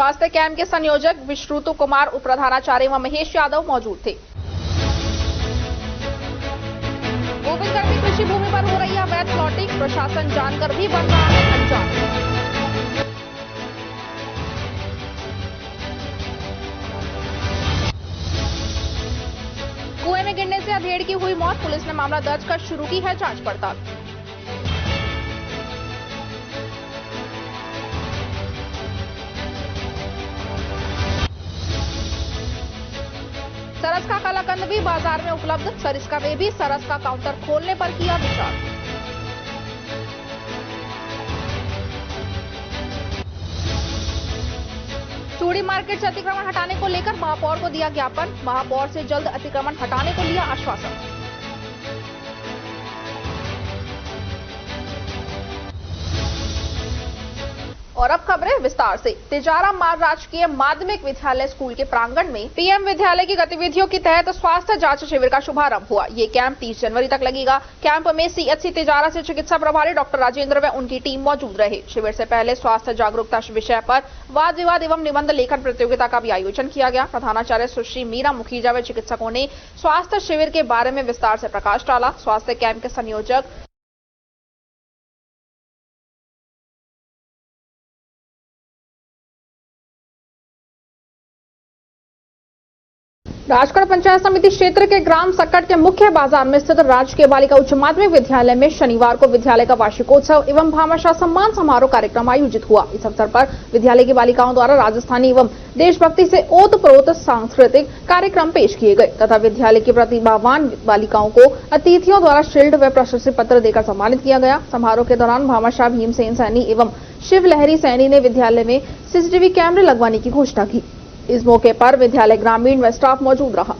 स्वास्थ्य कैंप के संयोजक विश्रुतु कुमार, उप प्रधानाचार्य व महेश यादव मौजूद थे। गोविंदगढ़ में कृषि भूमि पर हो रही है अवैध प्लॉटिंग, प्रशासन जानकर भी बन रहा है अनजान। कुएं में गिरने से अधेड़ की हुई मौत, पुलिस ने मामला दर्ज कर शुरू की है जांच पड़ताल। सरस का कलाकंद भी बाजार में उपलब्ध, सरिस्का में भी सरस का काउंटर खोलने पर किया विचार। चूड़ी मार्केट से अतिक्रमण हटाने को लेकर महापौर को दिया ज्ञापन, महापौर से जल्द अतिक्रमण हटाने को लिया आश्वासन। और अब खबरें विस्तार से। तिजारा मार राजकीय माध्यमिक विद्यालय स्कूल के प्रांगण में पीएम विद्यालय की गतिविधियों के तहत स्वास्थ्य जांच शिविर का शुभारंभ हुआ। ये कैंप 30 जनवरी तक लगेगा। कैंप में सीएचसी तिजारा से चिकित्सा प्रभारी डॉक्टर राजेंद्र व उनकी टीम मौजूद रहे। शिविर से पहले स्वास्थ्य जागरूकता विषय पर वाद विवाद एवं निबंध लेखन प्रतियोगिता का भी आयोजन किया गया। प्रधानाचार्य सुश्री मीरा मुखीजा व चिकित्सकों ने स्वास्थ्य शिविर के बारे में विस्तार से प्रकाश डाला। स्वास्थ्य कैंप के संयोजक राजगढ़ पंचायत समिति क्षेत्र के ग्राम सकट के मुख्य बाजार में स्थित राजकीय बालिका उच्च माध्यमिक विद्यालय में शनिवार को विद्यालय का वार्षिकोत्सव एवं भामाशाह सम्मान समारोह कार्यक्रम आयोजित हुआ। इस अवसर पर विद्यालय की बालिकाओं द्वारा राजस्थानी एवं देशभक्ति से ओतप्रोत सांस्कृतिक कार्यक्रम पेश किए गए तथा विद्यालय की प्रतिभावान बालिकाओं को अतिथियों द्वारा शील्ड व प्रशस्ति पत्र देकर सम्मानित किया गया। समारोह के दौरान भामाशाह भीमसेन सैनी एवं शिव लहरी सैनी ने विद्यालय में सीसीटीवी कैमरे लगवाने की घोषणा की। इस मौके पर विद्यालय ग्रामीण व स्टाफ मौजूद रहा।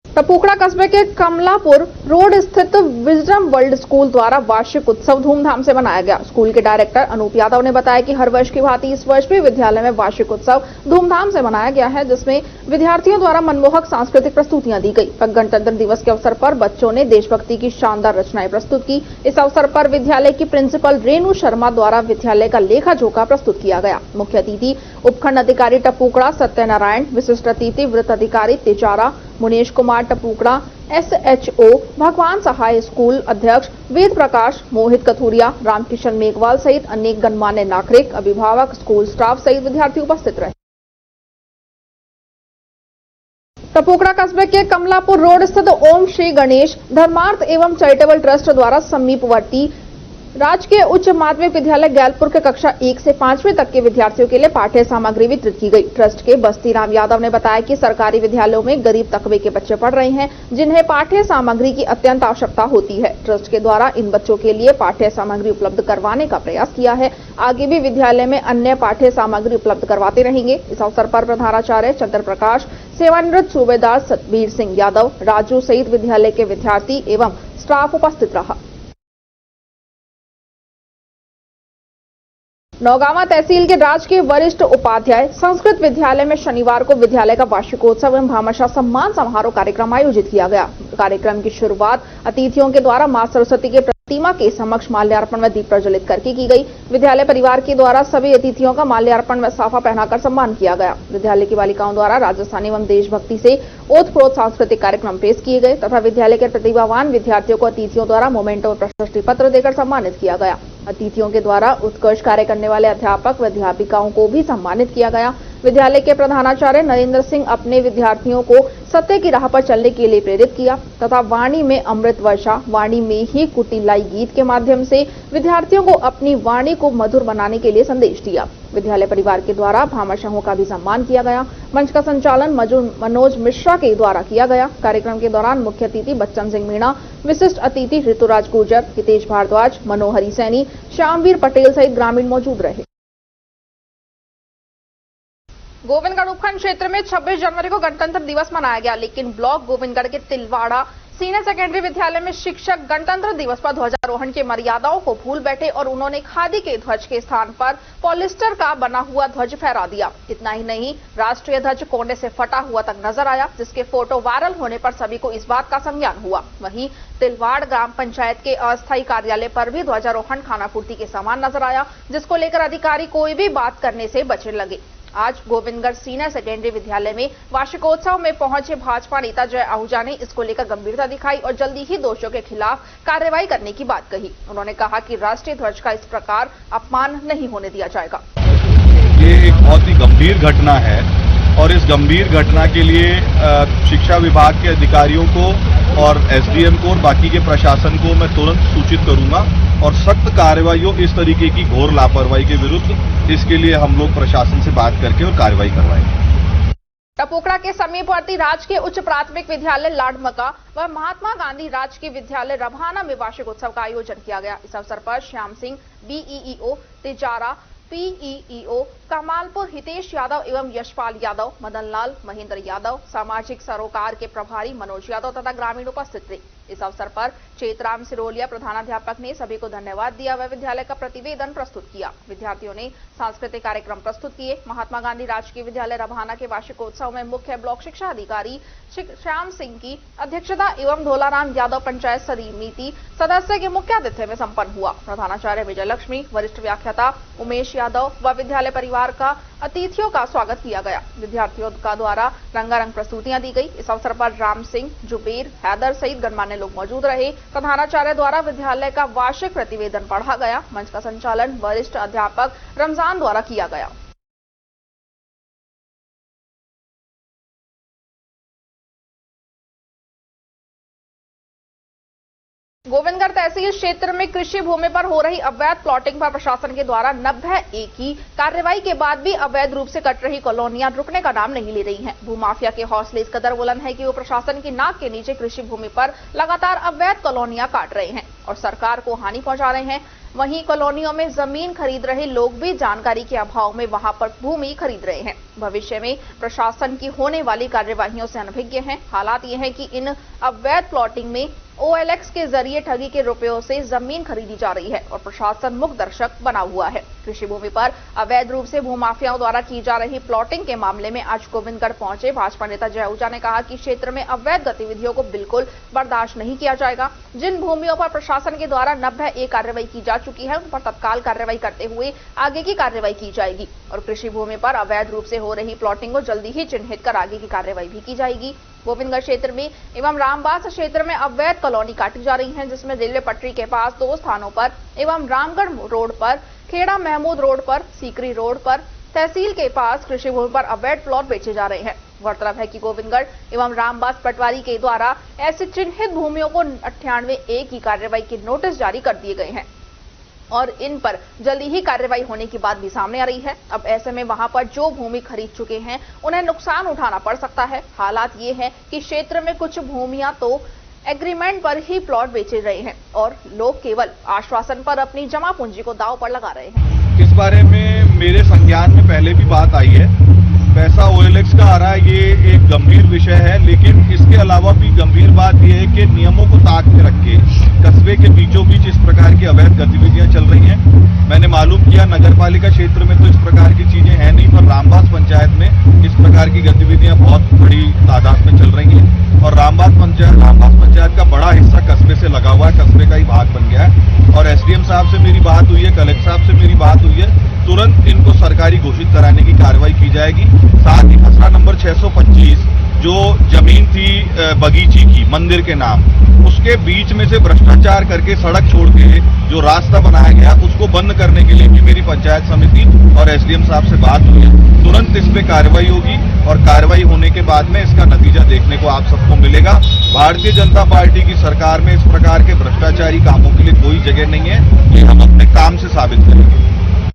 टपुकड़ा कस्बे के कमलापुर रोड स्थित विजडम वर्ल्ड स्कूल द्वारा वार्षिक उत्सव धूमधाम से मनाया गया। स्कूल के डायरेक्टर अनूप यादव ने बताया कि हर वर्ष की भांति इस वर्ष भी विद्यालय में वार्षिक उत्सव धूमधाम से मनाया गया है, जिसमें विद्यार्थियों द्वारा मनमोहक सांस्कृतिक प्रस्तुतियां दी गई। गणतंत्र दिवस के अवसर पर बच्चों ने देशभक्ति की शानदार रचनाएं प्रस्तुत की। इस अवसर पर विद्यालय की प्रिंसिपल रेणु शर्मा द्वारा विद्यालय का लेखा जोखा प्रस्तुत किया गया। मुख्य अतिथि उपखंड अधिकारी टपुकड़ा सत्यनारायण, विशिष्ट अतिथि वृत्त अधिकारी तिजारा मुनेश कुमार टपुकड़ा, SHO भगवान सहाय स्कूल अध्यक्ष वेद प्रकाश, मोहित कथुरिया, रामकिशन मेघवाल सहित अनेक गणमान्य नागरिक, अभिभावक, स्कूल स्टाफ सहित विद्यार्थी उपस्थित रहे। टपुकड़ा कस्बे के कमलापुर रोड स्थित ओम श्री गणेश धर्मार्थ एवं चैरिटेबल ट्रस्ट द्वारा समीपवर्ती राजकीय उच्च माध्यमिक विद्यालय गैलपुर के कक्षा 1 से 5वीं तक के विद्यार्थियों के लिए पाठ्य सामग्री वितरित की गई। ट्रस्ट के बस्ती राम यादव ने बताया कि सरकारी विद्यालयों में गरीब तबके के बच्चे पढ़ रहे हैं, जिन्हें पाठ्य सामग्री की अत्यंत आवश्यकता होती है। ट्रस्ट के द्वारा इन बच्चों के लिए पाठ्य सामग्री उपलब्ध करवाने का प्रयास किया है। आगे भी विद्यालय में अन्य पाठ्य सामग्री उपलब्ध करवाते रहेंगे। इस अवसर पर प्रधानाचार्य चंद्र प्रकाश, सेवानिवृत्त सूबेदार सतबीर सिंह यादव, राजू सहित विद्यालय के विद्यार्थी एवं स्टाफ उपस्थित रहा। नौगावा तहसील के राजकीय वरिष्ठ उपाध्याय संस्कृत विद्यालय में शनिवार को विद्यालय का वार्षिकोत्सव एवं भामाशाह सम्मान समारोह कार्यक्रम आयोजित किया गया। कार्यक्रम की शुरुआत अतिथियों के द्वारा मां सरस्वती के प्रतिमा के समक्ष माल्यार्पण व दीप प्रज्वलित करके की गई। विद्यालय परिवार के द्वारा सभी अतिथियों का माल्यार्पण व साफा पहनाकर सम्मान किया गया। विद्यालय की बालिकाओं द्वारा राजस्थानी एवं देशभक्ति से ओतप्रोत सांस्कृतिक कार्यक्रम पेश किए गए तथा विद्यालय के प्रतिभावान विद्यार्थियों को अतिथियों द्वारा मोमेंटो और प्रशस्ति पत्र देकर सम्मानित किया गया। अतिथियों के द्वारा उत्कृष्ट कार्य करने वाले अध्यापक व अध्यापिकाओं को भी सम्मानित किया गया। विद्यालय के प्रधानाचार्य नरेंद्र सिंह अपने विद्यार्थियों को सत्य की राह पर चलने के लिए प्रेरित किया तथा वाणी में अमृत वर्षा, वाणी में ही कुटिलाई गीत के माध्यम से विद्यार्थियों को अपनी वाणी को मधुर बनाने के लिए संदेश दिया। विद्यालय परिवार के द्वारा भामाशाहों का भी सम्मान किया गया। मंच का संचालन मनोज मिश्रा के द्वारा किया गया। कार्यक्रम के दौरान मुख्य अतिथि बच्चन सिंह मीणा, विशिष्ट अतिथि ऋतुराज गुर्जर, हितेश भारद्वाज, मनोहरी सैनी, श्यामवीर पटेल सहित ग्रामीण मौजूद रहे। गोविंदगढ़ उपखंड क्षेत्र में 26 जनवरी को गणतंत्र दिवस मनाया गया, लेकिन ब्लॉक गोविंदगढ़ के तिलवाड़ा सीनियर सेकेंडरी विद्यालय में शिक्षक गणतंत्र दिवस पर ध्वजारोहण की मर्यादाओं को भूल बैठे और उन्होंने खादी के ध्वज के स्थान पर पॉलिस्टर का बना हुआ ध्वज फहरा दिया। इतना ही नहीं, राष्ट्रीय ध्वज कोने से फटा हुआ तक नजर आया, जिसके फोटो वायरल होने पर सभी को इस बात का संज्ञान हुआ। वहीं तिलवाड़ ग्राम पंचायत के अस्थायी कार्यालय पर भी ध्वजारोहण खानापूर्ति के समान नजर आया, जिसको लेकर अधिकारी कोई भी बात करने से बचने लगे। आज गोविंदगढ़ सीनियर सेकेंडरी विद्यालय में वार्षिकोत्सव में पहुंचे भाजपा नेता जय आहूजा ने इसको लेकर गंभीरता दिखाई और जल्दी ही दोषियों के खिलाफ कार्रवाई करने की बात कही। उन्होंने कहा कि राष्ट्रीय ध्वज का इस प्रकार अपमान नहीं होने दिया जाएगा। ये एक बहुत ही गंभीर घटना है और इस गंभीर घटना के लिए शिक्षा विभाग के अधिकारियों को और एसडीएम को और बाकी के प्रशासन को मैं तुरंत सूचित करूंगा और सख्त कार्रवाई हो इस तरीके की घोर लापरवाही के विरुद्ध। इसके लिए हम लोग प्रशासन से बात करके और कार्रवाई करवाएंगे। टपोकड़ा के समीपवर्ती राजकीय उच्च प्राथमिक विद्यालय लाडमका व महात्मा गांधी राजकीय विद्यालय रभाना में वार्षिकोत्सव का आयोजन किया गया। इस अवसर पर श्याम सिंह बीईओ, तिजारा पीईओ, कमालपुर हितेश यादव एवं यशपाल यादव, मदन लाल, महेंद्र यादव, सामाजिक सरोकार के प्रभारी मनोज यादव तथा ग्रामीण उपस्थित थे। इस अवसर पर चेतराम सिरोलिया प्रधानाध्यापक ने सभी को धन्यवाद दिया व विद्यालय का प्रतिवेदन प्रस्तुत किया। विद्यार्थियों ने सांस्कृतिक कार्यक्रम प्रस्तुत किए। महात्मा गांधी राजकीय विद्यालय रभाना के वार्षिकोत्सव में मुख्य ब्लॉक शिक्षा अधिकारी श्याम सिंह की अध्यक्षता एवं धोलाराम यादव पंचायत समिति सदस्य के मुख्य आतिथ्य में संपन्न हुआ। प्रधानाचार्य विजय लक्ष्मी, वरिष्ठ व्याख्याता उमेश यादव व विद्यालय परिवार का अतिथियों का स्वागत किया गया। विद्यार्थियों का द्वारा रंगारंग प्रस्तुतियां दी गई। इस अवसर पर राम सिंह, जुबेर, हैदर सहित गणमान्य लोग मौजूद रहे। प्रधानाचार्य द्वारा विद्यालय का वार्षिक प्रतिवेदन पढ़ा गया। मंच का संचालन वरिष्ठ अध्यापक रमजान द्वारा किया गया। गोविंदगढ़ तहसील क्षेत्र में कृषि भूमि पर हो रही अवैध प्लॉटिंग पर प्रशासन के द्वारा 90A की कार्रवाई के बाद भी अवैध रूप से कट रही कॉलोनियां रुकने का नाम नहीं ले रही हैं। भूमाफिया के हौसले इस कदर बुलंद है कि वो प्रशासन की नाक के नीचे कृषि भूमि पर लगातार अवैध कॉलोनियां काट रहे हैं और सरकार को हानि पहुंचा रहे हैं। वहीं कॉलोनियों में जमीन खरीद रहे लोग भी जानकारी के अभाव में वहां पर भूमि खरीद रहे हैं। भविष्य में प्रशासन की होने वाली कार्यवाहियों से अनभिज्ञ हैं। हालात ये हैं कि इन अवैध प्लॉटिंग में OLX के जरिए ठगी के रुपयों से जमीन खरीदी जा रही है और प्रशासन मुख्य दर्शक बना हुआ है। कृषि भूमि पर अवैध रूप से भूमाफियाओं द्वारा की जा रही प्लॉटिंग के मामले में आज गोविंदगढ़ पहुंचे भाजपा नेता जय आहूजा ने कहा कि क्षेत्र में अवैध गतिविधियों को बिल्कुल बर्दाश्त नहीं किया जाएगा। जिन भूमियों पर प्रशासन के द्वारा 90A कार्रवाई की जा चुकी है उन पर तत्काल कार्रवाई करते हुए आगे की कार्रवाई की जाएगी और कृषि भूमि पर अवैध रूप से हो रही प्लॉटिंग को जल्दी ही चिन्हित कर आगे की कार्रवाई भी की जाएगी। गोविंदगढ़ क्षेत्र में एवं रामबास क्षेत्र में अवैध कॉलोनी काटी जा रही है, जिसमें रेलवे पटरी के पास 2 स्थानों पर एवं रामगढ़ रोड पर, खेड़ा महमूद रोड पर, सीकरी रोड पर, तहसील के पास कृषि भूमि पर अवैध प्लॉट बेचे जा रहे हैं। गौरतलब है कि गोविंदगढ़ एवं रामबास पटवारी के द्वारा ऐसी चिन्हित भूमियों को 98A की कार्रवाई के नोटिस जारी कर दिए गए हैं और इन पर जल्दी ही कार्रवाई होने की बात भी सामने आ रही है। अब ऐसे में वहां पर जो भूमि खरीद चुके हैं उन्हें नुकसान उठाना पड़ सकता है। हालात ये है कि क्षेत्र में कुछ भूमियां तो एग्रीमेंट पर ही प्लॉट बेचे रहे हैं और लोग केवल आश्वासन पर अपनी जमा पूंजी को दांव पर लगा रहे हैं। इस बारे में मेरे संज्ञान में पहले भी बात आई है। पैसा OLX का आ रहा है, ये एक गंभीर विषय है, लेकिन इसके अलावा भी गंभीर बात यह है कि नियमों को ताक में रख के कस्बे के बीचों बीच इस प्रकार की अवैध गतिविधियां चल रही हैं। मैंने मालूम किया नगर पालिका क्षेत्र में तो इस प्रकार की चीजें हैं नहीं, पर रामबास पंचायत में इस प्रकार की गतिविधियां बहुत बड़ी तादाद में चल रही हैं और रामबास पंचायत का बड़ा हिस्सा कस्बे से लगा हुआ है, कस्बे का ही भाग बन गया है। और SDM साहब से मेरी बात हुई है, कलेक्टर साहब से मेरी बात हुई है, तुरंत इनको सरकारी घोषित कराने की कार्रवाई की जाएगी। साथ ही खसरा नंबर 625 जो जमीन थी बगीची की मंदिर के नाम, उसके बीच में से भ्रष्टाचार करके सड़क छोड़ के जो रास्ता बनाया गया उसको बंद करने के लिए भी मेरी पंचायत समिति और SDM साहब से बात हुई है। तुरंत इस पे कार्रवाई होगी और कार्रवाई होने के बाद में इसका नतीजा देखने को आप सबको मिलेगा। भारतीय जनता पार्टी की सरकार में इस प्रकार के भ्रष्टाचारी कामों के लिए कोई जगह नहीं है, ये हम अपने काम से साबित करेंगे।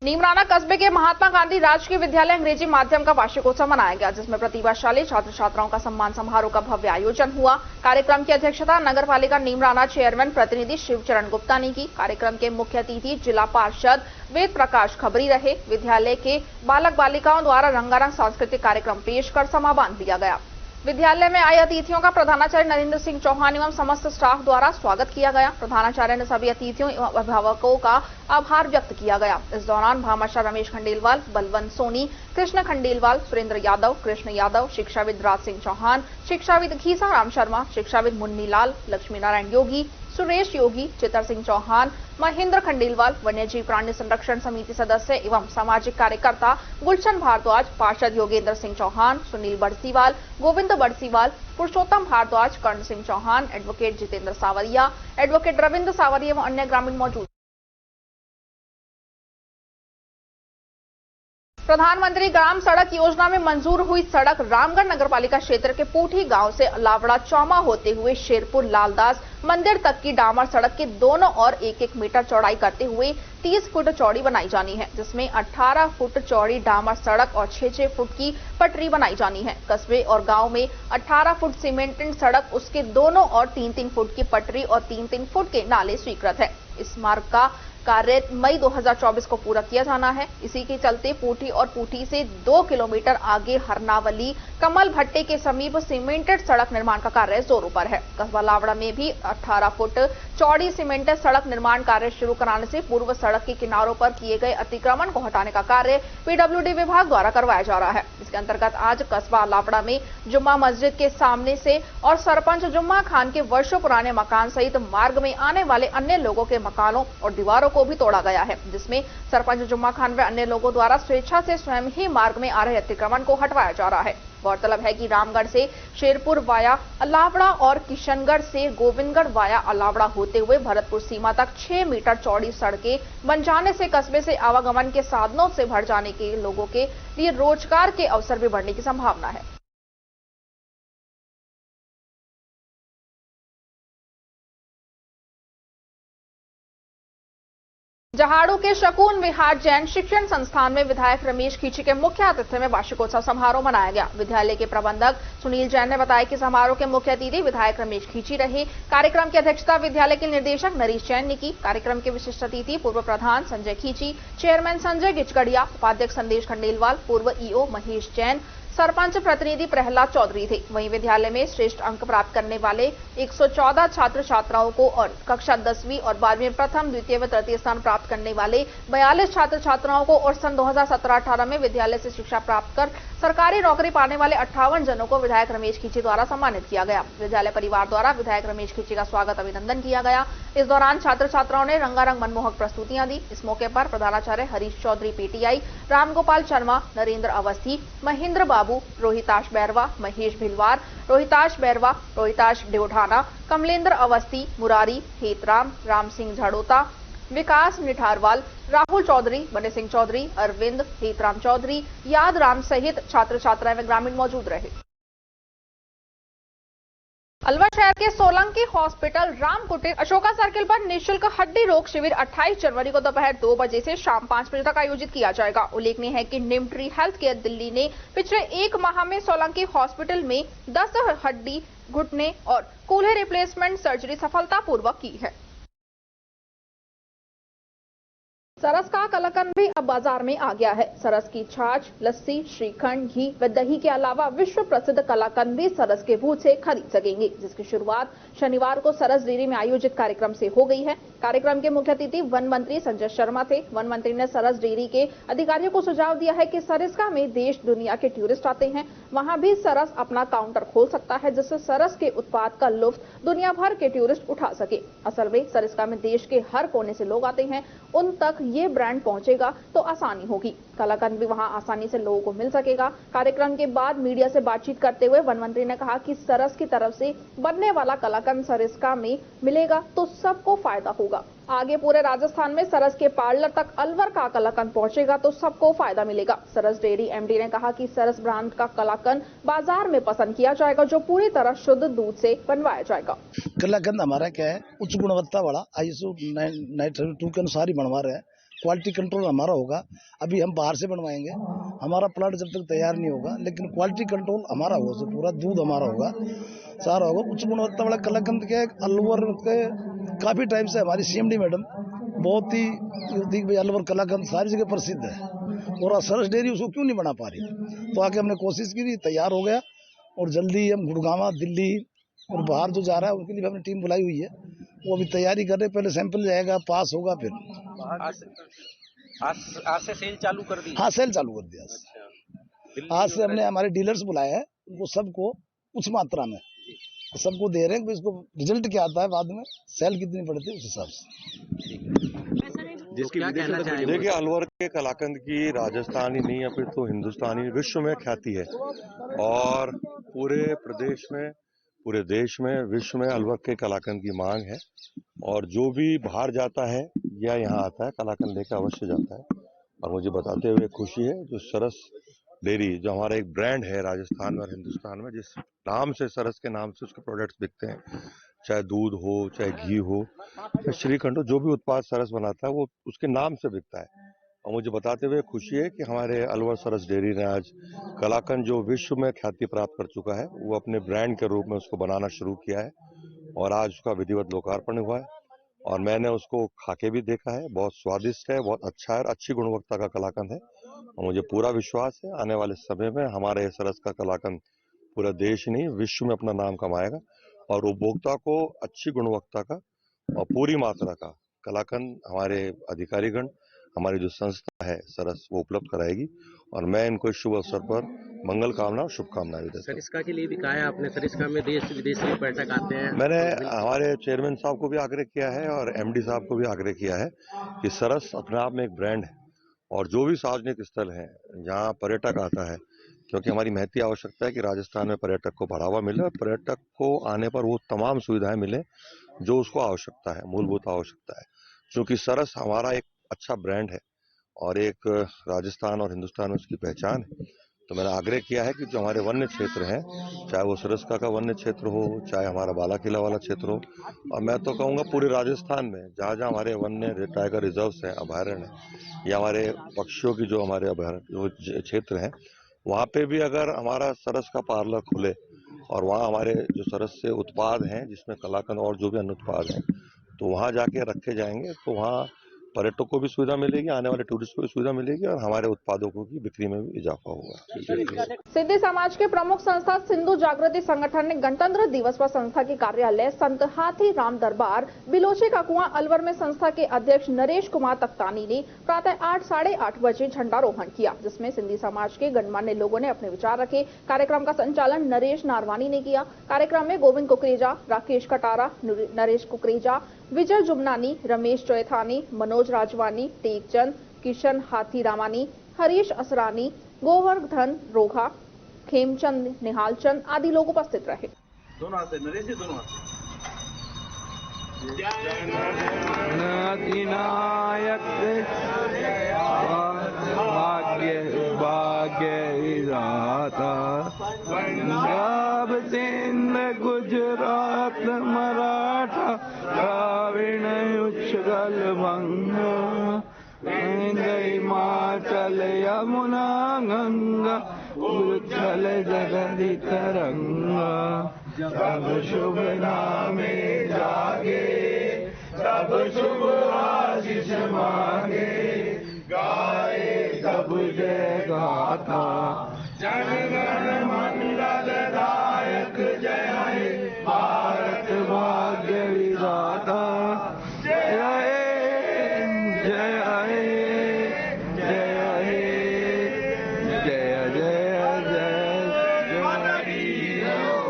नीमराना कस्बे के महात्मा गांधी राजकीय विद्यालय अंग्रेजी माध्यम का वार्षिकोत्सव मनाया गया, जिसमें प्रतिभाशाली छात्र छात्राओं का सम्मान समारोह का भव्य आयोजन हुआ। कार्यक्रम की अध्यक्षता नगर पालिका नीमराना चेयरमैन प्रतिनिधि शिवचरण गुप्ता ने की। कार्यक्रम के मुख्य अतिथि जिला पार्षद वेद प्रकाश खबरी रहे। विद्यालय के बालक बालिकाओं द्वारा रंगारंग सांस्कृतिक कार्यक्रम पेश कर समापन दिया गया। विद्यालय में आए अतिथियों का प्रधानाचार्य नरेंद्र सिंह चौहान एवं समस्त स्टाफ द्वारा स्वागत किया गया। प्रधानाचार्य ने सभी अतिथियों एवं अभिभावकों का आभार व्यक्त किया गया। इस दौरान भामाशाह रमेश खंडेलवाल, बलवंत सोनी, कृष्ण खंडेलवाल, सुरेंद्र यादव, कृष्ण यादव, शिक्षाविद राज सिंह चौहान, शिक्षाविद घीसा राम शर्मा, शिक्षाविद मुन्नी लाल, लक्ष्मी नारायण योगी, सुरेश योगी, चितर सिंह चौहान, महेंद्र खंडेलवाल, वन्यजीव प्राणी संरक्षण समिति सदस्य एवं सामाजिक कार्यकर्ता गुलशन भारद्वाज, पार्षद योगेंद्र सिंह चौहान, सुनील बड़सीवाल, गोविंद बड़सीवाल, पुरुषोत्तम भारद्वाज, कर्ण सिंह चौहान, एडवोकेट जितेंद्र सावरिया, एडवोकेट रविंद्र सावरिया एवं अन्य ग्रामीण मौजूद। प्रधानमंत्री ग्राम सड़क योजना में मंजूर हुई सड़क रामगढ़ नगरपालिका क्षेत्र के पूठी गांव से लावड़ा चौमा होते हुए शेरपुर लालदास मंदिर तक की डामर सड़क के दोनों ओर 1-1 मीटर चौड़ाई करते हुए 30 फुट चौड़ी बनाई जानी है, जिसमें 18 फुट चौड़ी डामर सड़क और 6-6 फुट की पटरी बनाई जानी है। कस्बे और गांव में 18 फुट सीमेंटेड सड़क, उसके दोनों ओर 3-3 फुट की पटरी और 3-3 फुट के नाले स्वीकृत है। इस मार्ग का कार्य मई 2024 को पूरा किया जाना है। इसी के चलते पूठी और पूठी से 2 किलोमीटर आगे हरनावली कमल भट्टे के समीप सीमेंटेड सड़क निर्माण का कार्य जोरों पर है। कस्बा लावड़ा में भी 18 फुट चौड़ी सीमेंटेड सड़क निर्माण कार्य शुरू कराने से पूर्व सड़क के किनारों पर किए गए अतिक्रमण को हटाने का कार्य पीडब्ल्यूडी विभाग द्वारा करवाया जा रहा है। इसके अंतर्गत आज कस्बा लावड़ा में जुम्मा मस्जिद के सामने से और सरपंच जुम्मा खान के वर्षों पुराने मकान सहित मार्ग में आने वाले अन्य लोगों के मकानों और दीवारों को भी तोड़ा गया है, जिसमें सरपंच जुम्मा खान व अन्य लोगों द्वारा स्वेच्छा से स्वयं ही मार्ग में आ रहे अतिक्रमण को हटवाया जा रहा है। गौरतलब है कि रामगढ़ से शेरपुर वाया अलावड़ा और किशनगढ़ से गोविंदगढ़ वाया अलावड़ा होते हुए भरतपुर सीमा तक 6 मीटर चौड़ी सड़कें बन जाने से कस्बे से आवागमन के साधनों से भर जाने के लोगों के लिए रोजगार के अवसर भी बढ़ने की संभावना है। जहाड़ू के शकुन विहार जैन शिक्षण संस्थान में विधायक रमेश खींची के मुख्य आतिथ्य में वार्षिकोत्सव समारोह मनाया गया। विद्यालय के प्रबंधक सुनील जैन ने बताया कि समारोह के मुख्य अतिथि विधायक रमेश खींची रहे। कार्यक्रम की अध्यक्षता विद्यालय के निर्देशक नरेश जैन ने की। कार्यक्रम के विशिष्ट अतिथि पूर्व प्रधान संजय खींची, चेयरमैन संजय गिचगड़िया, उपाध्यक्ष संदेश खंडेलवाल, पूर्व ईओ महेश जैन, सरपंच प्रतिनिधि प्रहलाद चौधरी थे। वहीं विद्यालय में श्रेष्ठ अंक प्राप्त करने वाले 114 छात्र छात्राओं को और कक्षा 10वीं और 12वीं में प्रथम, द्वितीय व तृतीय स्थान प्राप्त करने वाले 42 छात्र छात्राओं को और सन 2017-18 में विद्यालय से शिक्षा प्राप्त कर सरकारी नौकरी पाने वाले 58 जनों को विधायक रमेश खींची द्वारा सम्मानित किया गया। विद्यालय परिवार द्वारा विधायक रमेश खींची का स्वागत अभिनंदन किया गया। इस दौरान छात्र छात्राओं ने रंगारंग मनमोहक प्रस्तुतियां दी। इस मौके पर प्रधानाचार्य हरीश चौधरी पीटीआई, रामगोपाल शर्मा, नरेंद्र अवस्थी, महेंद्र बाबू, रोहिताश बैरवा, महेश भिलवार, रोहिताश बैरवा, रोहिताश देवठाना, कमलेंद्र अवस्थी, मुरारी हेतराम, राम सिंह झड़ोता, विकास निठारवाल, राहुल चौधरी, बने सिंह चौधरी, अरविंद हेतराम चौधरी, याद राम सहित छात्र छात्राएं व ग्रामीण मौजूद रहे। अलवर शहर के सोलंकी हॉस्पिटल राम कुटीर अशोका सर्किल पर निःशुल्क हड्डी रोग शिविर 28 जनवरी को दोपहर 2 बजे से शाम 5 बजे तक आयोजित किया जाएगा। उल्लेखनीय है कि निमट्री हेल्थ केयर दिल्ली ने पिछले 1 माह में सोलंकी हॉस्पिटल में 10 हड्डी, घुटने और कूल्हे रिप्लेसमेंट सर्जरी सफलतापूर्वक की है। सरस का कलाकंद भी अब बाजार में आ गया है। सरस की छाछ, लस्सी, श्रीखंड, घी व दही के अलावा विश्व प्रसिद्ध कलाकंद भी सरस के बूथ से खरीद सकेंगे, जिसकी शुरुआत शनिवार को सरस डेयरी में आयोजित कार्यक्रम से हो गई है। कार्यक्रम के मुख्य अतिथि वन मंत्री संजय शर्मा थे। वन मंत्री ने सरस डेयरी के अधिकारियों को सुझाव दिया है कि सरिस्का में देश दुनिया के टूरिस्ट आते हैं, वहां भी सरस अपना काउंटर खोल सकता है, जिससे सरस के उत्पाद का लुत्फ दुनिया भर के टूरिस्ट उठा सके। असल में सरिस्का में देश के हर कोने से लोग आते हैं, उन तक ये ब्रांड पहुंचेगा तो आसानी होगी। कलाकंद भी वहां आसानी से लोगों को मिल सकेगा। कार्यक्रम के बाद मीडिया से बातचीत करते हुए वन मंत्री ने कहा कि सरस की तरफ से बनने वाला कलाकंद सरिस्का में मिलेगा तो सबको फायदा होगा। आगे पूरे राजस्थान में सरस के पार्लर तक अलवर का कलाकंद पहुंचेगा तो सबको फायदा मिलेगा। सरस डेयरी एमडी ने कहा कि सरस ब्रांड का कलाकंद बाजार में पसंद किया जाएगा, जो पूरी तरह शुद्ध दूध से बनवाया जाएगा। कलाकंद हमारा क्या है, उच्च गुणवत्ता वाला ISO 932 के अनुसार ही बनवा रहे हैं। क्वालिटी कंट्रोल हमारा होगा। अभी हम बाहर से बनवाएंगे, हमारा प्लांट जब तक तैयार नहीं होगा, लेकिन क्वालिटी कंट्रोल हमारा होगा, पूरा दूध हमारा होगा, सारा होगा। उच्च गुणवत्ता वाला कलाकंद क्या है, अलवर के काफी टाइम से हमारी CMD मैडम बहुत ही भाई अलवर कलाकंद सारी जगह प्रसिद्ध है और सरस डेयरी उसको क्यों नहीं बना पा रही, तो आके हमने कोशिश की, तैयार हो गया और जल्दी हम गुड़गांव, दिल्ली और बाहर जो जा रहा है उनके लिए भी हमने टीम बुलाई हुई है। वो अभी तैयारी कर रहे हैं, पहले सैंपल जाएगा, पास होगा फिर। आज से सेल चालू कर दी? हाँ, सेल चालू कर दिया। आज से हमने हमारे डीलर्स बुलाए हैं, उनको सबको उच्च मात्रा में सबको दे रहे हैं। इसको रिजल्ट क्या आता है बाद में, सेल कितनी पड़ती है उस हिसाब से। जिसकी क्या कहना चाहेंगे? देखिए, अलवर के कलाकंद की राजस्थानी नहीं या फिर तो हिंदुस्तानी विश्व में ख्याति है और पूरे प्रदेश में, पूरे देश में, विश्व में अलवर के कलाकंद की मांग है। और जो भी बाहर जाता है या यहाँ आता है, कलाकंद लेकर अवश्य जाता है। और मुझे बताते हुए खुशी है, जो सरस डेयरी जो हमारा एक ब्रांड है राजस्थान में और हिंदुस्तान में, जिस नाम से, सरस के नाम से उसके प्रोडक्ट्स बिकते हैं, चाहे दूध हो, चाहे घी हो, चाहे श्रीखंड हो, जो भी उत्पाद सरस बनाता है वो उसके नाम से बिकता है। और मुझे बताते हुए खुशी है कि हमारे अलवर सरस डेयरी ने आज कलाकंद जो विश्व में ख्याति प्राप्त कर चुका है, वो अपने ब्रांड के रूप में उसको बनाना शुरू किया है और आज उसका विधिवत लोकार्पण हुआ है। और मैंने उसको खाके भी देखा है, बहुत स्वादिष्ट है, बहुत अच्छा है, अच्छी गुणवत्ता का कलाकंद है। और मुझे पूरा विश्वास है आने वाले समय में हमारे सरस का कलाकंद पूरा देश ही नहीं, विश्व में अपना नाम कमाएगा और उपभोक्ता को अच्छी गुणवत्ता का और पूरी मात्रा का कलाकंद हमारे अधिकारीगण, हमारी जो संस्था है सरस, वो उपलब्ध कराएगी। और मैं इनको इस शुभ अवसर पर मंगल कामना और शुभकामनाएं भी देता हूं। सरिस्का के लिए भी कहा है आपने? सरिस्का में देश विदेश से पर्यटक आते हैं। मैंने हमारे चेयरमैन साहब को भी आग्रह किया है और एमडी साहब को भी आग्रह किया है कि सरस अपने आप में एक ब्रांड है और जो भी सार्वजनिक स्थल है जहां पर्यटक आता है, क्योंकि हमारी महती आवश्यकता है कि राजस्थान में पर्यटक को बढ़ावा मिले और पर्यटक को आने पर वो तमाम सुविधाएं मिले जो उसको आवश्यकता है, मूलभूत आवश्यकता है। क्योंकि सरस हमारा एक अच्छा ब्रांड है और एक राजस्थान और हिंदुस्तान में उसकी पहचान है। तो मैंने आग्रह किया है कि जो हमारे वन्य क्षेत्र हैं, चाहे वो सरस्का का वन्य क्षेत्र हो, चाहे हमारा बाला किला वाला क्षेत्र हो, और मैं तो कहूँगा पूरे राजस्थान में जहाँ जहाँ हमारे वन्य टाइगर रिजर्व्स हैं, अभयारण्य हैं, या हमारे पक्षियों की जो हमारे अभयारण्य क्षेत्र हैं, वहाँ पे भी अगर हमारा सरस का पार्लर खुले और वहाँ हमारे जो सरस से उत्पाद हैं, जिसमें कलाकंद और जो भी अन्य उत्पाद हैं, तो वहाँ जाके रखे जाएंगे, तो वहाँ पर्यटकों को भी सुविधा मिलेगी, आने वाले टूरिस्ट को भी सुविधा मिलेगी और हमारे उत्पादों की बिक्री में भी इजाफा होगा। सिंधी समाज के प्रमुख संस्था सिंधु जागृति संगठन ने गणतंत्र दिवस पर संस्था के कार्यालय संत हाथी राम दरबार बिलोचे का कुआं अलवर में संस्था के अध्यक्ष नरेश कुमार तख्तानी ने प्रातः 8, साढ़े 8 बजे झंडारोहण किया, जिसमें सिंधी समाज के गणमान्य लोगों ने अपने विचार रखे। कार्यक्रम का संचालन नरेश नारवानी ने किया। कार्यक्रम में गोविंद कुकरेजा, राकेश कटारा, नरेश कुकरेजा, विजय जुमनानी, रमेश चौथानी, मनोज राजवानी, टेकचंद, किशन हाथी रामानी, हरीश असरानी, गोवर्धन रोघा, खेमचंद निहालचंद आदि लोग उपस्थित रहे। दोनों हाथ से नरेश जी, दोनों हाथ से। अधिनायक भाग्य भाग्य विधाता, पंजाब सिंध गुजरात मराठा द्राविण उच्छल बंगा, हिमाचल यमुना गंगा उच्छल जगति तरंगा, सब शुभ नामे जागे, सब शुभ आशीष मांगे, गाए सब जय गाथा, जन गण मंगल दायक जय हे भारत भाग्य विधाता, जय हे जय हे जय हे जय जय जय माता की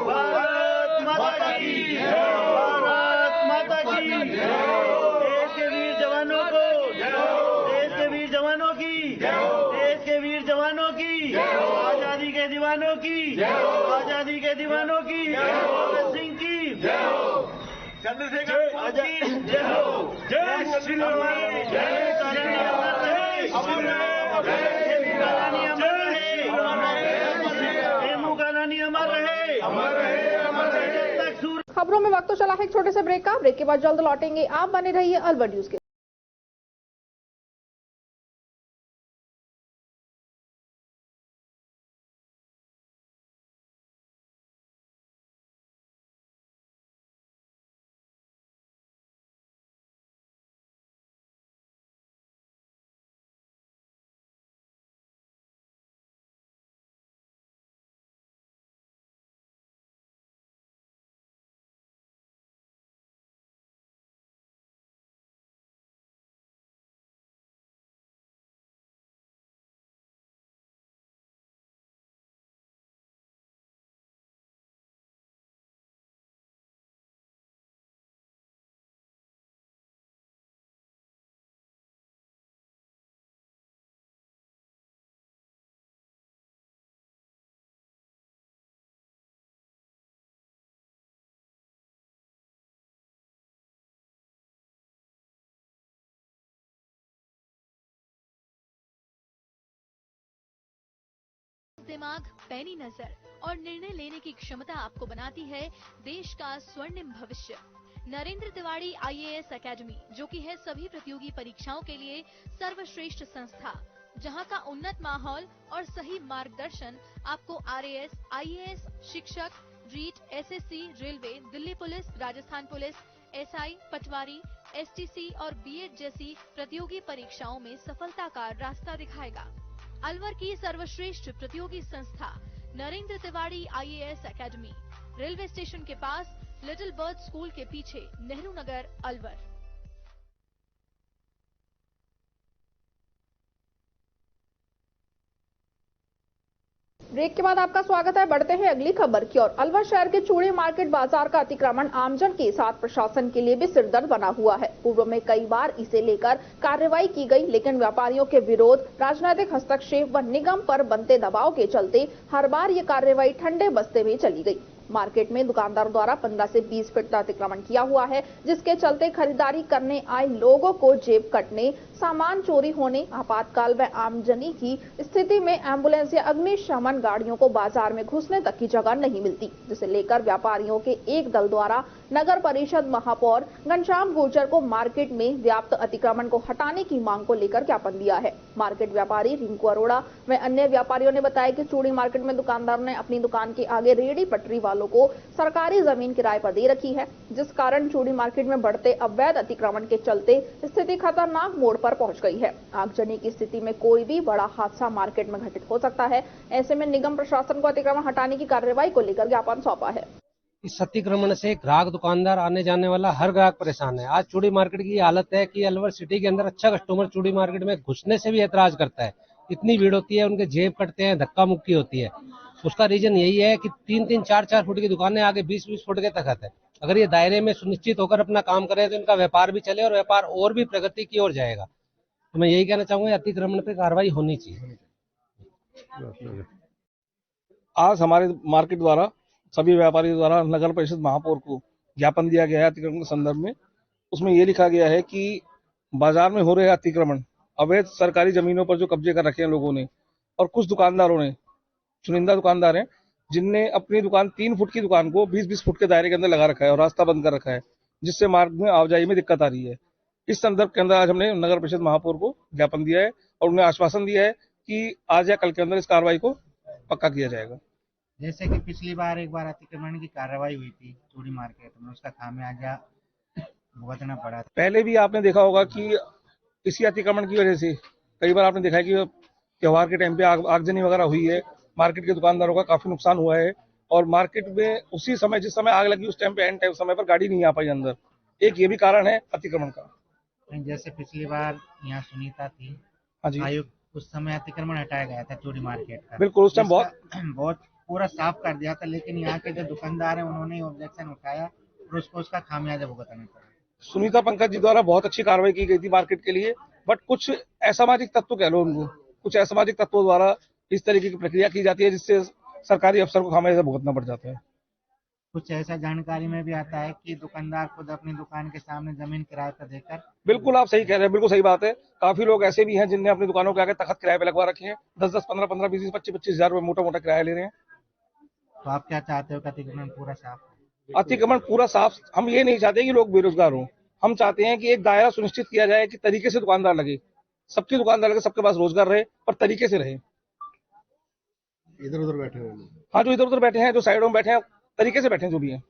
भारत माता की भारत माता की, देश के वीर जवानों को, देश के वीर जवानों की, देश के वीर जवानों की, आजादी के दीवानों की, आजादी के दीवानों की, भगत सिंह की, चंद्रशेखर की जय हो, जय श्री राम, जय खबरों में वक्त तो चला है एक छोटे से ब्रेक का। ब्रेक के बाद जल्द लौटेंगे। आप बने रहिए अलवर न्यूज के। दिमाग, पैनी नजर और निर्णय लेने की क्षमता आपको बनाती है देश का स्वर्णिम भविष्य। नरेंद्र तिवारी IAS एकेडमी, जो कि है सभी प्रतियोगी परीक्षाओं के लिए सर्वश्रेष्ठ संस्था, जहां का उन्नत माहौल और सही मार्गदर्शन आपको RAS, IAS, शिक्षक, REET, SSC, railway, Delhi police, Rajasthan police, SI, patwari, STC और B.Ed जैसी प्रतियोगी परीक्षाओं में सफलता का रास्ता दिखाएगा। अलवर की सर्वश्रेष्ठ प्रतियोगी संस्था Narendra Tiwari IAS academy, railway station के पास, लिटिल बर्ड स्कूल के पीछे, नेहरू नगर, अलवर। ब्रेक के बाद आपका स्वागत है। बढ़ते हैं अगली खबर की ओर। अलवर शहर के चूड़ी मार्केट बाजार का अतिक्रमण आमजन के साथ प्रशासन के लिए भी सिरदर्द बना हुआ है। पूर्व में कई बार इसे लेकर कार्रवाई की गई, लेकिन व्यापारियों के विरोध, राजनीतिक हस्तक्षेप व निगम पर बनते दबाव के चलते हर बार ये कार्रवाई ठंडे बस्ते में चली गई। मार्केट में दुकानदारों द्वारा 15 से 20 फीट का अतिक्रमण किया हुआ है, जिसके चलते खरीदारी करने आए लोगों को जेब कटने, सामान चोरी होने, आपातकाल व आमजनी की स्थिति में एम्बुलेंस या अग्निशमन गाड़ियों को बाजार में घुसने तक की जगह नहीं मिलती, जिसे लेकर व्यापारियों के एक दल द्वारा नगर परिषद महापौर घनश्याम गुर्जर को मार्केट में व्याप्त अतिक्रमण को हटाने की मांग को लेकर ज्ञापन दिया है। मार्केट व्यापारी रिंकू अरोड़ा व अन्य व्यापारियों ने बताया कि चूड़ी मार्केट में दुकानदारों ने अपनी दुकान के आगे रेहड़ी पटरी वालों को सरकारी जमीन किराए पर दे रखी है, जिस कारण चूड़ी मार्केट में बढ़ते अवैध अतिक्रमण के चलते स्थिति खतरनाक मोड़ पर पहुंच गई है। आगजनी की स्थिति में कोई भी बड़ा हादसा मार्केट में घटित हो सकता है। ऐसे में निगम प्रशासन को अतिक्रमण हटाने की कार्रवाई को लेकर ज्ञापन सौंपा है। इस अतिक्रमण से ग्राहक, दुकानदार, आने जाने वाला हर ग्राहक परेशान है। आज चूड़ी मार्केट की हालत है कि अलवर सिटी के अंदर अच्छा कस्टमर चूड़ी मार्केट में घुसने से भी ऐतराज करता है। इतनी भीड़ होती है, उनके जेब कटते हैं, धक्का मुक्की होती है। उसका रीजन यही है कि 3-3, 4-4 फुट की दुकानें आगे 20-20 फुट के तखत है। अगर ये दायरे में सुनिश्चित होकर अपना काम करें तो इनका व्यापार भी चले और व्यापार और भी प्रगति की ओर जाएगा। तो मैं यही कहना चाहूंगा, अतिक्रमण पे कार्रवाई होनी चाहिए। आज हमारे मार्केट द्वारा सभी व्यापारियों द्वारा नगर परिषद महापौर को ज्ञापन दिया गया है अतिक्रमण के संदर्भ में। उसमें ये लिखा गया है कि बाजार में हो रहे अतिक्रमण, अवैध सरकारी जमीनों पर जो कब्जे कर रखे हैं लोगों ने, और कुछ दुकानदारों ने, चुनिंदा दुकानदार हैं जिनने अपनी दुकान 3 फुट की दुकान को 20-20 फुट के दायरे के अंदर लगा रखा है और रास्ता बंद कर रखा है, जिससे मार्ग में आवाजाही में दिक्कत आ रही है। इस संदर्भ के अंदर आज हमने नगर परिषद महापौर को ज्ञापन दिया है और उन्हें आश्वासन दिया है कि आज या कल के अंदर इस कार्रवाई को पक्का किया जाएगा। जैसे कि पिछली बार एक बार अतिक्रमण की कार्रवाई हुई थी चूड़ी मार्केट में, उसका खामियाजा भुगतना पड़ा। पहले भी आपने देखा होगा कि इसी अतिक्रमण की वजह से कई बार आपने देखा है कि त्योहार के टाइम पे आगजनी वगैरह हुई है, मार्केट के दुकानदारों का काफी नुकसान हुआ है और मार्केट में उसी समय जिस समय आग लगी उस टाइम पे एंड टाइम समय पर गाड़ी नहीं आ पाई अंदर। एक ये भी कारण है अतिक्रमण का। जैसे पिछली बार यहाँ सुनीता थी, हाँ जी, आयुक्त, उस समय अतिक्रमण हटाया गया था चूड़ी मार्केट का। बिल्कुल, उस टाइम बहुत पूरा साफ कर दिया था, लेकिन यहाँ के जो दुकानदार हैं उन्होंने ऑब्जेक्शन उठाया और उसका खामियाजा भुगतना पड़ा। सुनीता पंकज जी द्वारा बहुत अच्छी कार्रवाई की गई थी मार्केट के लिए, बट कुछ असामाजिक तत्व कह लो उनको, कुछ असामाजिक तत्वों द्वारा इस तरीके की प्रक्रिया की जाती है जिससे सरकारी अफसर को खामियाजा भुगतना पड़ जाता है। कुछ ऐसा जानकारी में भी आता है कि दुकानदार खुद अपनी दुकान के सामने जमीन किराए पर देकर। बिल्कुल आप सही कह रहे हैं, बिल्कुल सही बात है। काफी लोग ऐसे भी हैं जिनने अपनी दुकानों के आगे तखत किराए पे लगवा रखे हैं, 10-10, 15-15, 20-20, 25-25 हजार रुपए मोटा किराया ले रहे हैं। तो आप क्या चाहते हो कि अतिक्रमण पूरा साफ? अतिक्रमण पूरा साफ हम ये नहीं चाहते कि लोग बेरोजगार हों, हम चाहते हैं कि एक दायरा सुनिश्चित किया जाए कि तरीके से दुकानदार लगे, सबकी दुकानदार लगे, सबके पास रोजगार रहे पर तरीके से रहे। इधर उधर बैठे हुए, हाँ, जो इधर उधर बैठे हैं, जो साइडों में बैठे हैं, तरीके से बैठे हैं जो भी हैं।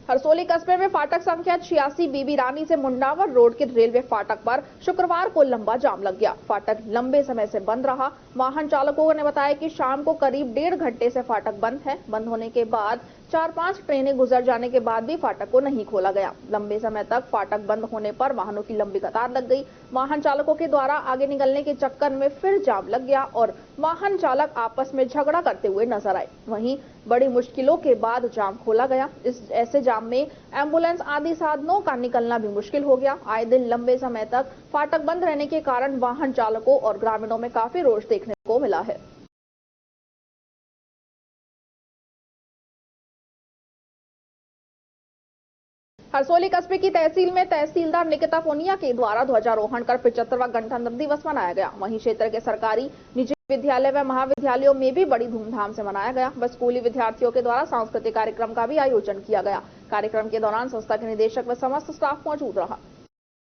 हरसोली कस्बे में फाटक संख्या 86 बीबी रानी से मुंडावर रोड के रेलवे फाटक पर शुक्रवार को लंबा जाम लग गया। फाटक लंबे समय से बंद रहा। वाहन चालकों ने बताया कि शाम को करीब 1.5 घंटे से फाटक बंद है। बंद होने के बाद 4-5 ट्रेनें गुजर जाने के बाद भी फाटक को नहीं खोला गया। लंबे समय तक फाटक बंद होने पर वाहनों की लंबी कतार लग गई। वाहन चालकों के द्वारा आगे निकलने के चक्कर में फिर जाम लग गया और वाहन चालक आपस में झगड़ा करते हुए नजर आए। वहीं बड़ी मुश्किलों के बाद जाम खोला गया। इस ऐसे जाम में एम्बुलेंस आदि साधनों का निकलना भी मुश्किल हो गया। आए दिन लंबे समय तक फाटक बंद रहने के कारण वाहन चालकों और ग्रामीणों में काफी रोष देखने को मिला है। हरसोली कस्बे की तहसील में तहसीलदार निकिता पुनिया के द्वारा ध्वजारोहण कर 75वां गणतंत्र दिवस मनाया गया। वहीं क्षेत्र के सरकारी, निजी विद्यालय व महाविद्यालयों में भी बड़ी धूमधाम से मनाया गया। वह स्कूली विद्यार्थियों के द्वारा सांस्कृतिक कार्यक्रम का भी आयोजन किया गया। कार्यक्रम के दौरान संस्था के निदेशक व समस्त स्टाफ मौजूद रहा।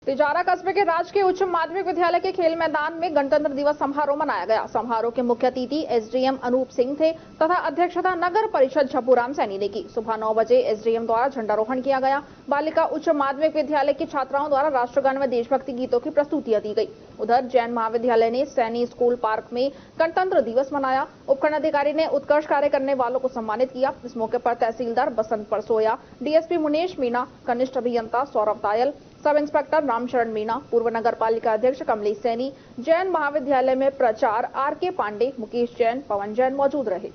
तिजारा कस्बे के राजकीय उच्च माध्यमिक विद्यालय के खेल मैदान में गणतंत्र दिवस समारोह मनाया गया। समारोह के मुख्य अतिथि एसडीएम अनूप सिंह थे तथा अध्यक्षता नगर परिषद झप्पूराम सैनी ने की। सुबह 9 बजे एसडीएम द्वारा झंडारोहण किया गया। बालिका उच्च माध्यमिक विद्यालय की छात्राओं द्वारा राष्ट्रगान व देशभक्ति गीतों की प्रस्तुतियां दी गई। उधर जैन महाविद्यालय ने सैनी स्कूल पार्क में गणतंत्र दिवस मनाया। उपखंड अधिकारी ने उत्कृष्ट कार्य करने वालों को सम्मानित किया। इस मौके पर तहसीलदार बसंत परसोया, डीएसपी मुनेश मीणा, कनिष्ठ अभियंता सौरभ तायल, सब इंस्पेक्टर रामशरण मीणा, पूर्व नगर पालिका अध्यक्ष कमलेश सैनी, जैन महाविद्यालय में प्राचार्य आरके पांडे, मुकेश जैन, पवन जैन मौजूद रहे।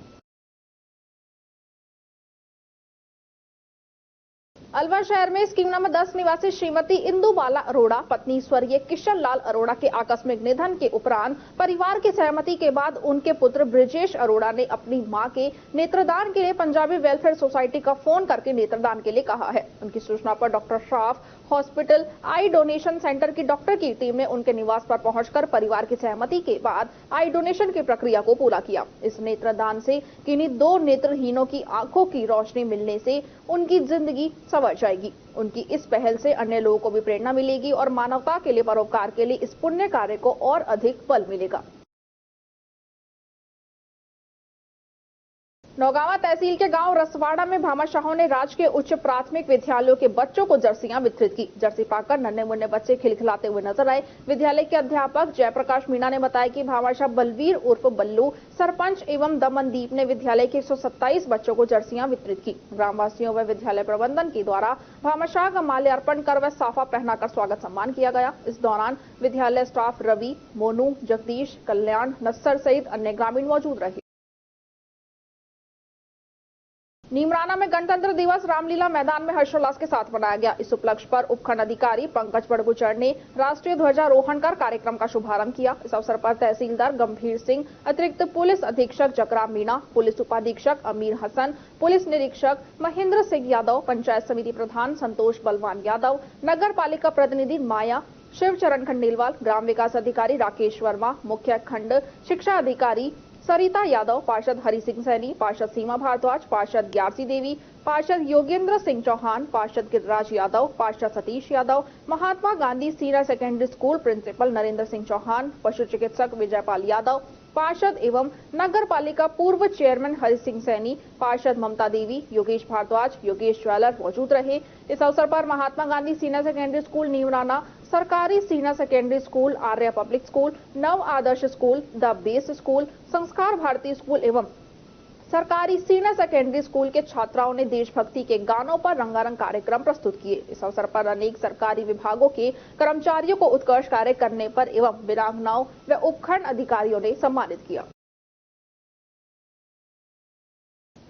अलवर शहर में स्कीम नंबर 10 निवासी श्रीमती इंदुबाला अरोड़ा पत्नी स्वर्गीय किशन लाल अरोड़ा के आकस्मिक निधन के उपरांत परिवार की सहमति के बाद उनके पुत्र ब्रिजेश अरोड़ा ने अपनी मां के नेत्रदान के लिए पंजाबी वेलफेयर सोसाइटी का फोन करके नेत्रदान के लिए कहा है। उनकी सूचना पर doctor Shroff hospital eye donation centre की डॉक्टर की टीम ने उनके निवास पर पहुंचकर परिवार की सहमति के बाद आई डोनेशन की प्रक्रिया को पूरा किया। इस नेत्रदान से किन्हीं 2 नेत्रहीनों की आंखों की रोशनी मिलने से उनकी जिंदगी संवर जाएगी। उनकी इस पहल से अन्य लोगों को भी प्रेरणा मिलेगी और मानवता के लिए परोपकार के लिए इस पुण्य कार्य को और अधिक बल मिलेगा। नौगांवा तहसील के गांव रसवाड़ा में भामाशाहों ने राजकीय उच्च प्राथमिक विद्यालयों के बच्चों को जर्सियां वितरित की। जर्सी पाकर नन्हे मुन्ने बच्चे खिलखिलाते हुए नजर आए। विद्यालय के अध्यापक जयप्रकाश मीणा ने बताया कि भामाशाह बलवीर उर्फ बल्लू सरपंच एवं दमनदीप ने विद्यालय के 127 बच्चों को जर्सियां वितरित की। ग्रामवासियों व विद्यालय प्रबंधन के द्वारा भामाशाह का माल्यार्पण कर व साफा पहनाकर स्वागत सम्मान किया गया। इस दौरान विद्यालय स्टाफ रवि, मोनू, जगदीश, कल्याण, नस्सर सहित अन्य ग्रामीण मौजूद रहे। नीमराना में गणतंत्र दिवस रामलीला मैदान में हर्षोल्लास के साथ मनाया गया। इस उपलक्ष्य पर उपखंड अधिकारी पंकज बड़गुचर ने राष्ट्रीय ध्वजारोहण कर कार्यक्रम का शुभारंभ किया। इस अवसर पर तहसीलदार गंभीर सिंह, अतिरिक्त पुलिस अधीक्षक जकराम मीणा, पुलिस उपाधीक्षक अमीर हसन, पुलिस निरीक्षक महेंद्र सिंह यादव, पंचायत समिति प्रधान संतोष बलवान यादव, नगर पालिका प्रतिनिधि माया शिवचरण खंडेलवाल, ग्राम विकास अधिकारी राकेश वर्मा, मुख्य खंड शिक्षा अधिकारी सरिता यादव, पार्षद हरि सिंह सैनी, पार्षद सीमा भारद्वाज, पार्षद ग्यारसी देवी, पार्षद योगेंद्र सिंह चौहान, पार्षद गिरिराज यादव, पार्षद Satish Yadav, Mahatma Gandhi senior secondary school principal Narendra Singh Chauhan, पशु चिकित्सक विजयपाल यादव, पार्षद एवं नगर पालिका पूर्व चेयरमैन हरि सिंह सैनी, पार्षद ममता देवी, योगेश भारद्वाज, योगेश ज्वेलर मौजूद रहे। इस अवसर पर Mahatma Gandhi senior secondary school Neemrana, सरकारी senior secondary school, Arya public school, Nav Adarsh school, the base school, Sanskar Bharti school एवं सरकारी सीनियर सेकेंडरी स्कूल के छात्राओं ने देशभक्ति के गानों पर रंगारंग कार्यक्रम प्रस्तुत किए। इस अवसर पर अनेक सरकारी विभागों के कर्मचारियों को उत्कृष्ट कार्य करने पर एवं वीरांगनाओं व उपखंड अधिकारियों ने सम्मानित किया।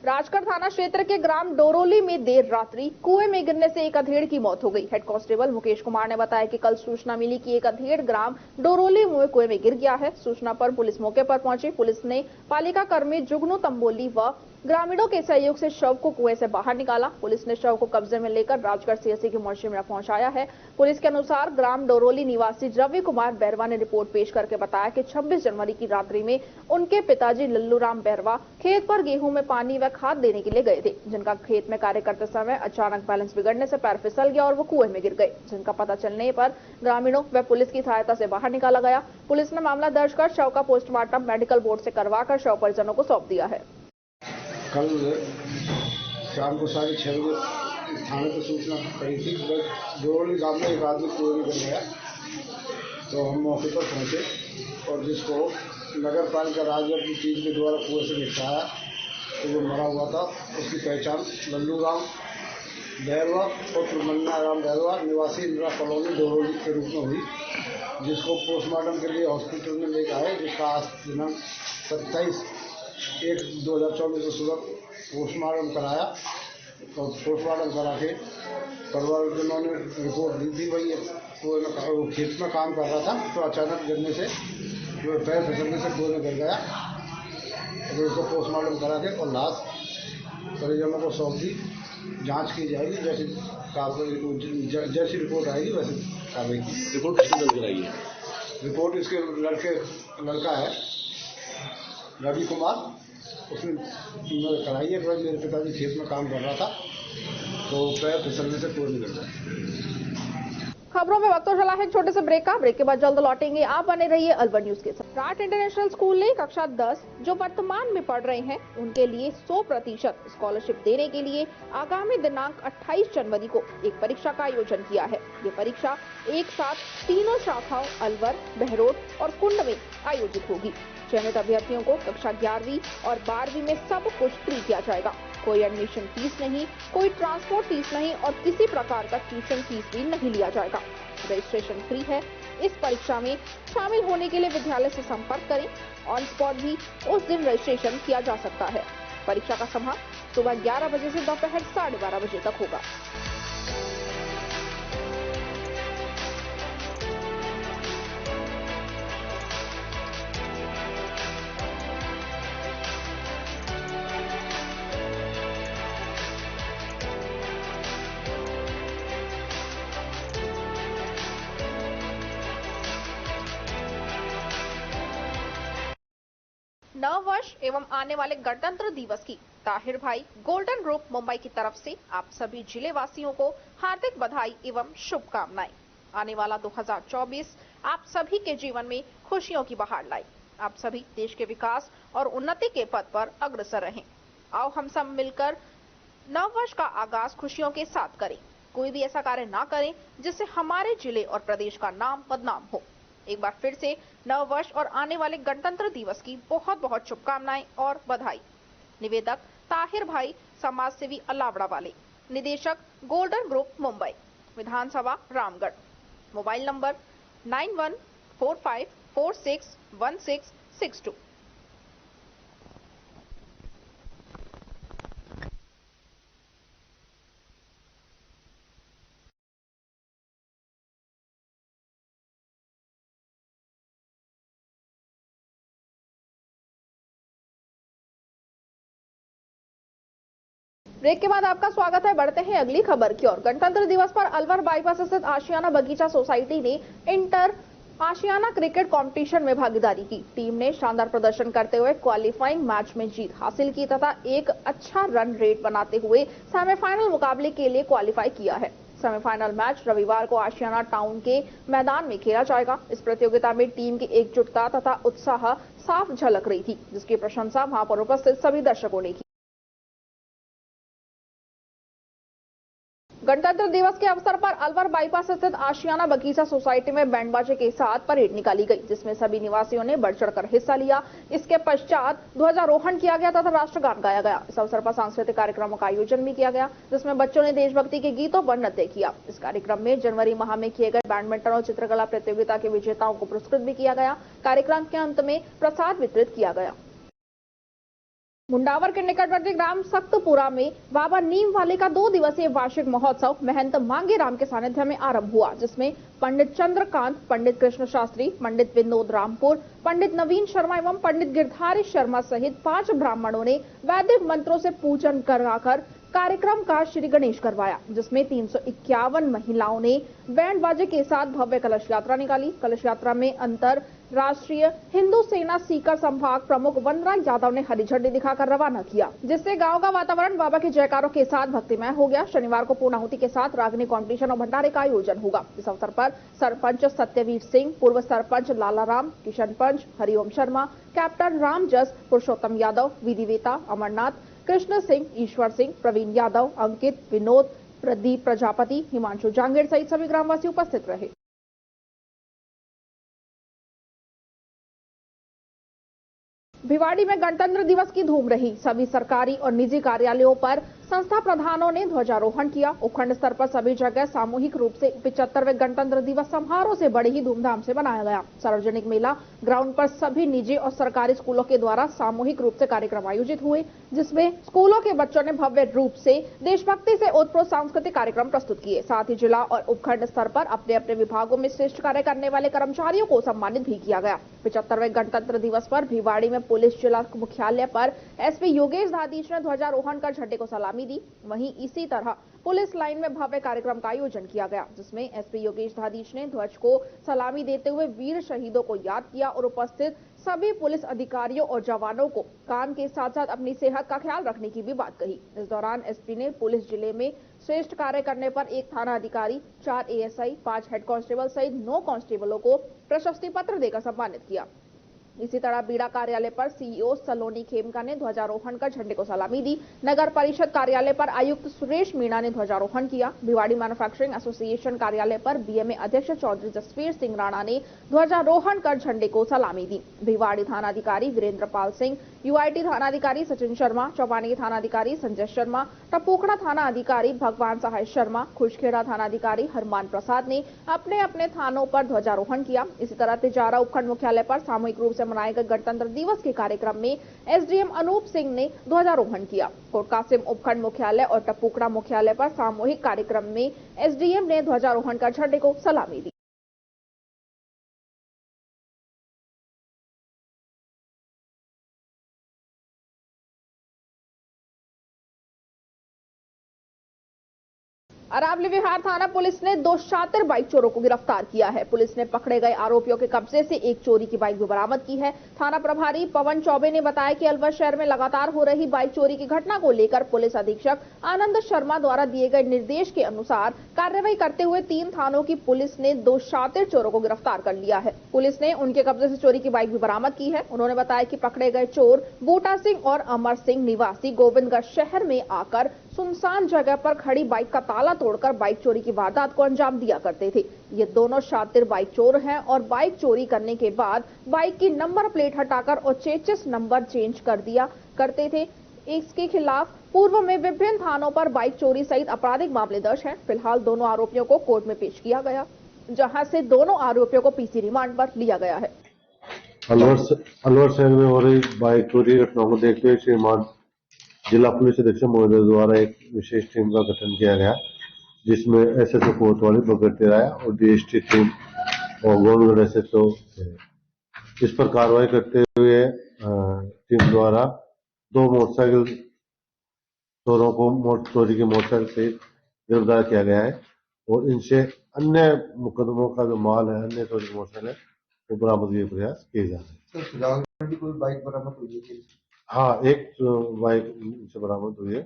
राजगढ़ थाना क्षेत्र के ग्राम डोरोली में देर रात्रि कुएं में गिरने से एक अधेड़ की मौत हो गई। हेड कांस्टेबल मुकेश कुमार ने बताया कि कल सूचना मिली कि एक अधेड़ ग्राम डोरोली में कुएं में गिर गया है। सूचना पर पुलिस मौके पर पहुंची। पुलिस ने पालिका कर्मी जुगनू तंबोली व ग्रामीणों के सहयोग से शव को कुएं से बाहर निकाला। पुलिस ने शव को कब्जे में लेकर राजगढ़ सीएससी की मोर्चे में पहुंचाया है। पुलिस के अनुसार ग्राम डोरोली निवासी रवि कुमार बैरवा ने रिपोर्ट पेश करके बताया कि 26 जनवरी की रात्रि में उनके पिताजी लल्लूराम बैरवा खेत पर गेहूं में पानी व खाद देने के लिए गए थे, जिनका खेत में कार्य करते समय अचानक बैलेंस बिगड़ने से पैर फिसल गया और वो कुएं में गिर गए, जिनका पता चलने पर ग्रामीणों व पुलिस की सहायता से बाहर निकाला गया। पुलिस ने मामला दर्ज कर शव का पोस्टमार्टम मेडिकल बोर्ड से करवाकर शव परिजनों को सौंप दिया है। कल शाम को 6:30 बजे थाने पर सूचना पड़ी थी। डोरोली गांव में एक आदमी कुएं में गिर गया, तो हम मौके पर पहुंचे और जिसको नगर पालिका राजगढ़ की टीम के द्वारा कुएं से निपटाया, तो वो मरा हुआ था। उसकी पहचान लल्लूराम बैरवा पुत्र मन्नाराम बैरवा निवासी इंदिरा कॉलोनी डोरोली के रूप में हुई, जिसको पोस्टमार्टम के लिए हॉस्पिटल में लेकर आए, जिसका आज दिनांक 27/1/2024 को सुबह पोस्टमार्टम कराया। तो पोस्टमार्टम करा के परिवारजनों ने रिपोर्ट दी थी। भाई वो खेत में काम कर रहा था, तो अचानक गिरने से पैर फिसलने से कुएं में गिर गया। तो उसको पोस्टमार्टम करा के और लाश परिजनों को सौंप दी। जांच की जाएगी, जैसी रिपोर्ट आएगी वैसे कार्रवाई की। रिपोर्ट किसने दर्ज कराई है? रिपोर्ट इसके लड़का है रवि कुमार, उसने कराई है। मेरे पिताजी खेत में काम कर रहा था तो पैर फिसलने से टूट निकल गया। खबरों में वक्त तो चला है एक छोटे से ब्रेक का। ब्रेक के बाद जल्द लौटेंगे। आप बने रहिए अलवर न्यूज के साथ। राट इंटरनेशनल स्कूल ने कक्षा 10 जो वर्तमान में पढ़ रहे हैं उनके लिए 100% स्कॉलरशिप देने के लिए आगामी दिनांक 28 जनवरी को एक परीक्षा का आयोजन किया है। ये परीक्षा एक साथ तीनों शाखाओं अलवर, बहरोड और कुंड में आयोजित होगी। चयनित अभ्यर्थियों को कक्षा 11वीं और 12वीं में सब कुछ फ्री किया जाएगा। कोई एडमिशन फीस नहीं, कोई ट्रांसपोर्ट फीस नहीं और किसी प्रकार का ट्यूशन फीस भी नहीं लिया जाएगा। रजिस्ट्रेशन फ्री है। इस परीक्षा में शामिल होने के लिए विद्यालय से संपर्क करें। ऑन स्पॉट भी उस दिन रजिस्ट्रेशन किया जा सकता है। परीक्षा का समय सुबह 11 बजे से दोपहर 12:30 बजे तक होगा। नव वर्ष एवं आने वाले गणतंत्र दिवस की ताहिर भाई गोल्डन ग्रुप मुंबई की तरफ से आप सभी जिले वासियों को हार्दिक बधाई एवं शुभकामनाएं। आने वाला 2024 आप सभी के जीवन में खुशियों की बहार लाए। आप सभी देश के विकास और उन्नति के पथ पर अग्रसर रहें। आओ हम सब मिलकर नव वर्ष का आगाज खुशियों के साथ करें। कोई भी ऐसा कार्य ना करें जिससे हमारे जिले और प्रदेश का नाम बदनाम हो। एक बार फिर से नव वर्ष और आने वाले गणतंत्र दिवस की बहुत बहुत शुभकामनाएं और बधाई। निवेदक ताहिर भाई, समाज सेवी अलावड़ा वाले, निदेशक गोल्डन ग्रुप मुंबई, विधानसभा रामगढ़। Mobile number 9145461662। ब्रेक के बाद आपका स्वागत है। बढ़ते हैं अगली खबर की ओर। गणतंत्र दिवस पर अलवर बाईपास स्थित आशियाना बगीचा सोसाइटी ने इंटर आशियाना क्रिकेट कंपटीशन में भागीदारी की। टीम ने शानदार प्रदर्शन करते हुए क्वालिफाइंग मैच में जीत हासिल की तथा एक अच्छा रन रेट बनाते हुए सेमीफाइनल मुकाबले के लिए क्वालिफाई किया है। सेमीफाइनल मैच रविवार को आशियाना टाउन के मैदान में खेला जाएगा। इस प्रतियोगिता में टीम की एकजुटता तथा उत्साह साफ झलक रही थी, जिसकी प्रशंसा वहां पर उपस्थित सभी दर्शकों ने की। गणतंत्र दिवस के अवसर पर अलवर बाईपास स्थित आशियाना बगीचा सोसाइटी में बैंड बाजे के साथ परेड निकाली गई, जिसमें सभी निवासियों ने बढ़ चढ़कर हिस्सा लिया। इसके पश्चात ध्वजारोहण किया गया तथा राष्ट्रगान गाया गया। इस अवसर पर सांस्कृतिक कार्यक्रमों का आयोजन भी किया गया, जिसमें बच्चों ने देशभक्ति के गीतों पर नृत्य किया। इस कार्यक्रम में जनवरी माह में किए गए बैडमिंटन और चित्रकला प्रतियोगिता के विजेताओं को पुरस्कृत भी किया गया। कार्यक्रम के अंत में प्रसाद वितरित किया गया। मुंडावर के निकटवर्ती ग्राम सख्तपुरा में बाबा नीम वाले का 2 दिवसीय वार्षिक महोत्सव महंत मांगे राम के सानिध्य में आरंभ हुआ, जिसमें पंडित चंद्रकांत, पंडित कृष्ण शास्त्री, पंडित विनोद रामपुर, पंडित नवीन शर्मा एवं पंडित गिरधारी शर्मा सहित 5 ब्राह्मणों ने वैदिक मंत्रों से पूजन कराकर कार्यक्रम का श्री गणेश करवाया, जिसमें 351 महिलाओं ने बैंड बाजे के साथ भव्य कलश यात्रा निकाली। कलश यात्रा में अंतरराष्ट्रीय हिंदू सेना सीकर संभाग प्रमुख वनराज यादव ने हरी झंडी दिखाकर रवाना किया, जिससे गांव का वातावरण बाबा के जयकारों के साथ भक्तिमय हो गया। शनिवार को पूर्णाहुति के साथ रागनी कॉम्पिटिशन और भंडारे का आयोजन होगा। इस अवसर पर सरपंच सत्यवीर सिंह, पूर्व सरपंच लालाराम, किशन पंच, हरिओम शर्मा, कैप्टन रामजस, पुरुषोत्तम यादव, विधिवेता अमरनाथ, कृष्ण सिंह, ईश्वर सिंह, प्रवीण यादव, अंकित, विनोद, प्रदीप प्रजापति, हिमांशु जांगेड़ सहित सभी ग्रामवासी उपस्थित रहे। भिवाड़ी में गणतंत्र दिवस की धूम रही। सभी सरकारी और निजी कार्यालयों पर संस्था प्रधानों ने ध्वजारोहण किया। उपखंड स्तर पर सभी जगह सामूहिक रूप से 75वें गणतंत्र दिवस समारोह से बड़े ही धूमधाम से मनाया गया। सार्वजनिक मेला ग्राउंड पर सभी निजी और सरकारी स्कूलों के द्वारा सामूहिक रूप से कार्यक्रम आयोजित हुए, जिसमें स्कूलों के बच्चों ने भव्य रूप से देशभक्ति से ओतप्रोत सांस्कृतिक कार्यक्रम प्रस्तुत किए। साथ ही जिला और उपखंड स्तर पर अपने अपने विभागों में श्रेष्ठ कार्य करने वाले कर्मचारियों को सम्मानित भी किया गया। 75वें गणतंत्र दिवस पर भिवाड़ी में पुलिस जिला मुख्यालय पर एसपी योगेश धादीच ने ध्वजारोहण कर झंडे को सलामी सलामी दी। वहीं इसी तरह पुलिस लाइन में भव्य कार्यक्रम का आयोजन किया गया, जिसमें एसपी योगेश धादीश ने ध्वज को सलामी देते हुए वीर शहीदों को याद किया और उपस्थित सभी पुलिस अधिकारियों और जवानों को काम के साथ साथ अपनी सेहत का ख्याल रखने की भी बात कही। इस दौरान एसपी ने पुलिस जिले में श्रेष्ठ कार्य करने पर 1 थाना अधिकारी, 4 एएसआई, 5 हेड कांस्टेबल सहित 9 कांस्टेबलों को प्रशस्ति पत्र देकर सम्मानित किया। इसी तरह बीड़ा कार्यालय पर सीईओ सलोनी खेमका ने ध्वजारोहण कर झंडे को सलामी दी। नगर परिषद कार्यालय पर आयुक्त सुरेश मीणा ने ध्वजारोहण किया। भिवाड़ी मैन्युफैक्चरिंग एसोसिएशन कार्यालय पर बीएमए अध्यक्ष चौधरी जसवीर सिंह राणा ने ध्वजारोहण कर झंडे को सलामी दी। भिवाड़ी थानाधिकारी वीरेंद्र पाल सिंह, यूआईटी थानाधिकारी सचिन शर्मा, चौपानी थानाधिकारी संजय शर्मा, टपुकड़ा थाना अधिकारी भगवान सहाय शर्मा, खुशखेड़ा थानाधिकारी हरमान प्रसाद ने अपने अपने थानों पर ध्वजारोहण किया। इसी तरह तिजारा उपखंड मुख्यालय पर सामूहिक रूप से मनाए गए गणतंत्र दिवस के कार्यक्रम में एसडीएम अनूप सिंह ने ध्वजारोहण किया। कोटकासिम उपखंड मुख्यालय और टपुकड़ा मुख्यालय पर सामूहिक कार्यक्रम में एसडीएम ने ध्वजारोहण कर झंडे को सलामी दी। अरावली विहार थाना पुलिस ने 2 शातिर बाइक चोरों को गिरफ्तार किया है। पुलिस ने पकड़े गए आरोपियों के कब्जे से एक चोरी की बाइक भी बरामद की है। थाना प्रभारी पवन चौबे ने बताया कि अलवर शहर में लगातार हो रही बाइक चोरी की घटना को लेकर पुलिस अधीक्षक आनंद शर्मा द्वारा दिए गए निर्देश के अनुसार कार्रवाई करते हुए 3 थानों की पुलिस ने 2 शातिर चोरों को गिरफ्तार कर लिया है। पुलिस ने उनके कब्जे से चोरी की बाइक भी बरामद की है। उन्होंने बताया कि पकड़े गए चोर बूटा सिंह और अमर सिंह निवासी गोविंदगढ़ शहर में आकर सुनसान जगह पर खड़ी बाइक का ताला तोड़कर बाइक चोरी की वारदात को अंजाम दिया करते थे। ये दोनों शातिर बाइक चोर हैं और बाइक चोरी करने के बाद बाइक की नंबर प्लेट हटाकर और चेचिस नंबर चेंज कर दिया करते थे। इसके खिलाफ पूर्व में विभिन्न थानों पर बाइक चोरी सहित आपराधिक मामले दर्ज हैं। फिलहाल दोनों आरोपियों को कोर्ट में पेश किया गया, जहां से दोनों आरोपियों को पीसी रिमांड पर लिया गया है। अलवर शहर में हो रही बाइक चोरी घटनाओं को देखते हुए श्रीमान जिला पुलिस अधीक्षक महोदय द्वारा एक विशेष टीम का गठन किया गया, जिसमें एसएचओ कोतवाली बगड़ राय और डीएसटी टीम और गोविंदगढ़ एसएचओ इस पर कार्रवाई करते हुए टीम द्वारा 2 मोटरसाइकिल चोरों को चोरी की मोटरसाइकिल से गिरफ्तार किया गया है और इनसे अन्य मुकदमों का जो माल है, अन्य चोरी की मोटरसाइकिल है, वो बरामदगी के प्रयास किए जा रहे हैं। कोई बाइक बरामद हुई है? हाँ, एक बाइक से बरामद हुई है।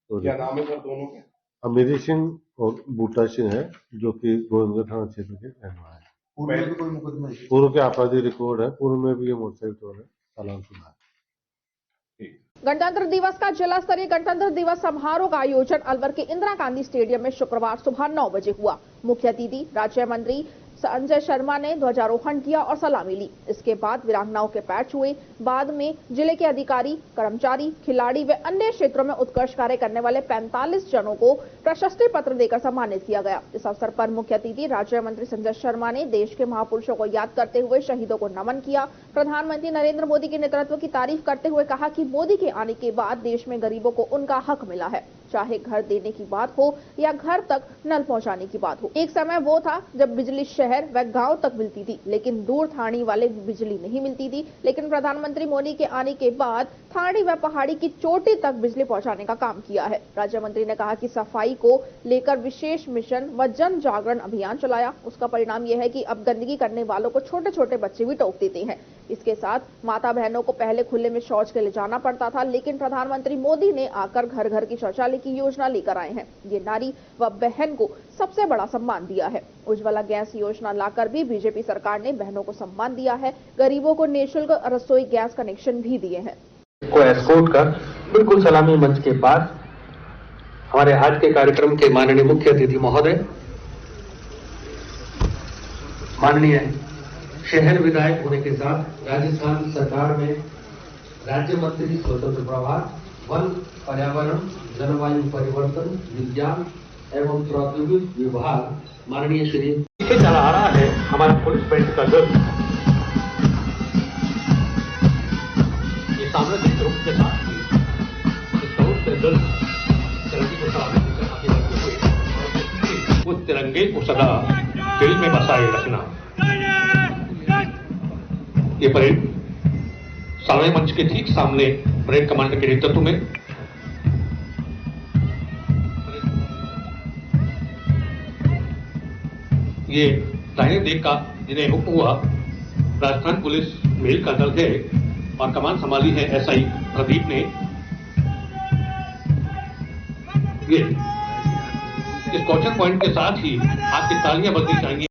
क्या नाम है सर दोनों के? अमीरी सिंह और बूटा सिंह है, जो कि गोविंदगढ़ थाना क्षेत्र के रहने वाले हैं। पूर्व में भी कोई मुकदमा है? पूर्व के आपराधिक रिकॉर्ड है, पूर्व में भी ये मोटरसाइकिल चोर है, चालान शुदा है। गणतंत्र दिवस का जिला स्तरीय गणतंत्र दिवस समारोह का आयोजन अलवर के इंदिरा गांधी स्टेडियम में शुक्रवार सुबह 9 बजे हुआ। मुख्य अतिथि राज्य मंत्री संजय शर्मा ने ध्वजारोहण किया और सलामी ली। इसके बाद वीरांगनाओं के पैच हुए। बाद में जिले के अधिकारी, कर्मचारी, खिलाड़ी व अन्य क्षेत्रों में उत्कृष्ट कार्य करने वाले 45 जनों को प्रशस्ति पत्र देकर सम्मानित किया गया। इस अवसर पर मुख्य अतिथि राज्य मंत्री संजय शर्मा ने देश के महापुरुषों को याद करते हुए शहीदों को नमन किया। प्रधानमंत्री नरेंद्र मोदी के नेतृत्व की तारीफ करते हुए कहा कि मोदी के आने के बाद देश में गरीबों को उनका हक मिला है, चाहे घर देने की बात हो या घर तक नल पहुंचाने की बात हो। एक समय वो था जब बिजली शहर व गांव तक मिलती थी, लेकिन दूर थानी वाले बिजली नहीं मिलती थी। लेकिन प्रधानमंत्री मोदी के आने के बाद थानी व पहाड़ी की चोटी तक बिजली पहुंचाने का काम किया है। राज्य मंत्री ने कहा कि सफाई को लेकर विशेष मिशन व जन जागरण अभियान चलाया। उसका परिणाम यह है कि अब गंदगी करने वालों को छोटे छोटे बच्चे भी टोक देते हैं। इसके साथ माता बहनों को पहले खुले में शौच के लिए जाना पड़ता था, लेकिन प्रधानमंत्री मोदी ने आकर घर घर की शौचालय की योजना लेकर आए हैं। ये नारी व बहन को सबसे बड़ा सम्मान दिया है। उज्ज्वला गैस योजना लाकर भी बीजेपी सरकार ने बहनों को सम्मान दिया है। गरीबों को निःशुल्क रसोई गैस कनेक्शन भी दिए हैं। को एस्कॉर्ट कर बिल्कुल सलामी मंच के पास हमारे आज के कार्यक्रम के माननीय मुख्य अतिथि महोदय, माननीय शहर विधायक होने के साथ राजस्थान सरकार में राज्य मंत्री स्वतंत्र प्रभार, वन, पर्यावरण, जलवायु परिवर्तन, विज्ञान एवं प्रौद्योगिकी विभाग माननीय श्री पीछे चला आ रहा है हमारा पुलिस बैंड का दल। ये सामने ग्रुप के साथ दल तिरंगे को आगे बढ़ते हुए उस तिरंगे को सदा दिल में बसाए रखना। ये परेड सामने मंच के ठीक सामने परेड कमांडर के नेतृत्व में ये दाहिने दिख का जिन्हें हुक्म हुआ, राजस्थान पुलिस मेल का दल है और कमान संभाली है एसआई प्रदीप ने। ये इस क्वेश्चन पॉइंट के साथ ही आपकी तालियां बजनी चाहिए।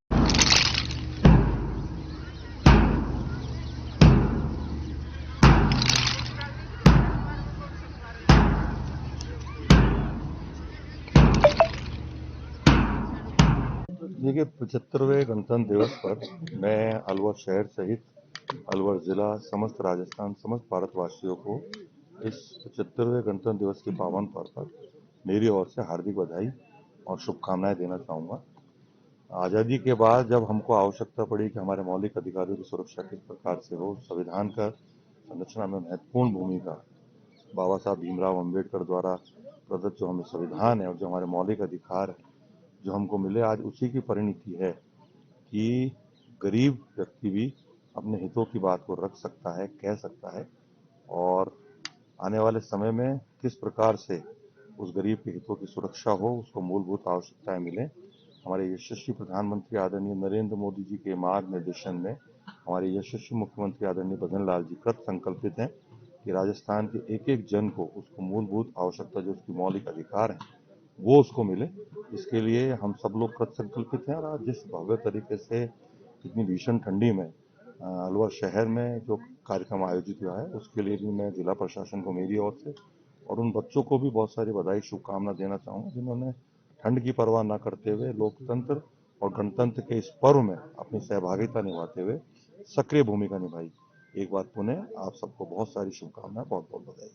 देखिए, 75वें गणतंत्र दिवस पर मैं अलवर शहर सहित अलवर जिला, समस्त राजस्थान, समस्त भारतवासियों को इस 75वें गणतंत्र दिवस के पावन पर्व पर मेरी ओर से हार्दिक बधाई और शुभकामनाएं देना चाहूँगा। आज़ादी के बाद जब हमको आवश्यकता पड़ी कि हमारे मौलिक अधिकारों की सुरक्षा किस प्रकार से हो, संविधान का संरचना में महत्वपूर्ण भूमिका बाबा साहब भीमराव अम्बेडकर द्वारा प्रदत्त जो हमें संविधान है और जो हमारे मौलिक अधिकार है जो हमको मिले, आज उसी की परिणति है कि गरीब व्यक्ति भी अपने हितों की बात को रख सकता है, कह सकता है, और आने वाले समय में किस प्रकार से उस गरीब के हितों की सुरक्षा हो, उसको मूलभूत आवश्यकताएं मिले। हमारे यशस्वी प्रधानमंत्री आदरणीय नरेंद्र मोदी जी के मार्गनिर्देशन में हमारे यशस्वी मुख्यमंत्री आदरणीय भजन लाल जी कृत संकल्पित हैं कि राजस्थान के एक एक जन को उसको मूलभूत आवश्यकता जो उसकी मौलिक अधिकार है वो उसको मिले। इसके लिए हम सब लोग कृत संकल्पित हैं। और आज जिस भव्य तरीके से इतनी भीषण ठंडी में अलवर शहर में जो कार्यक्रम आयोजित हुआ है उसके लिए भी मैं जिला प्रशासन को मेरी ओर से और उन बच्चों को भी बहुत सारी बधाई शुभकामना देना चाहूँगा जिन्होंने ठंड की परवाह न करते हुए लोकतंत्र और गणतंत्र के इस पर्व में अपनी सहभागिता निभाते हुए सक्रिय भूमिका निभाई। एक बार पुनः आप सबको बहुत सारी शुभकामनाएं, बहुत बहुत बधाई।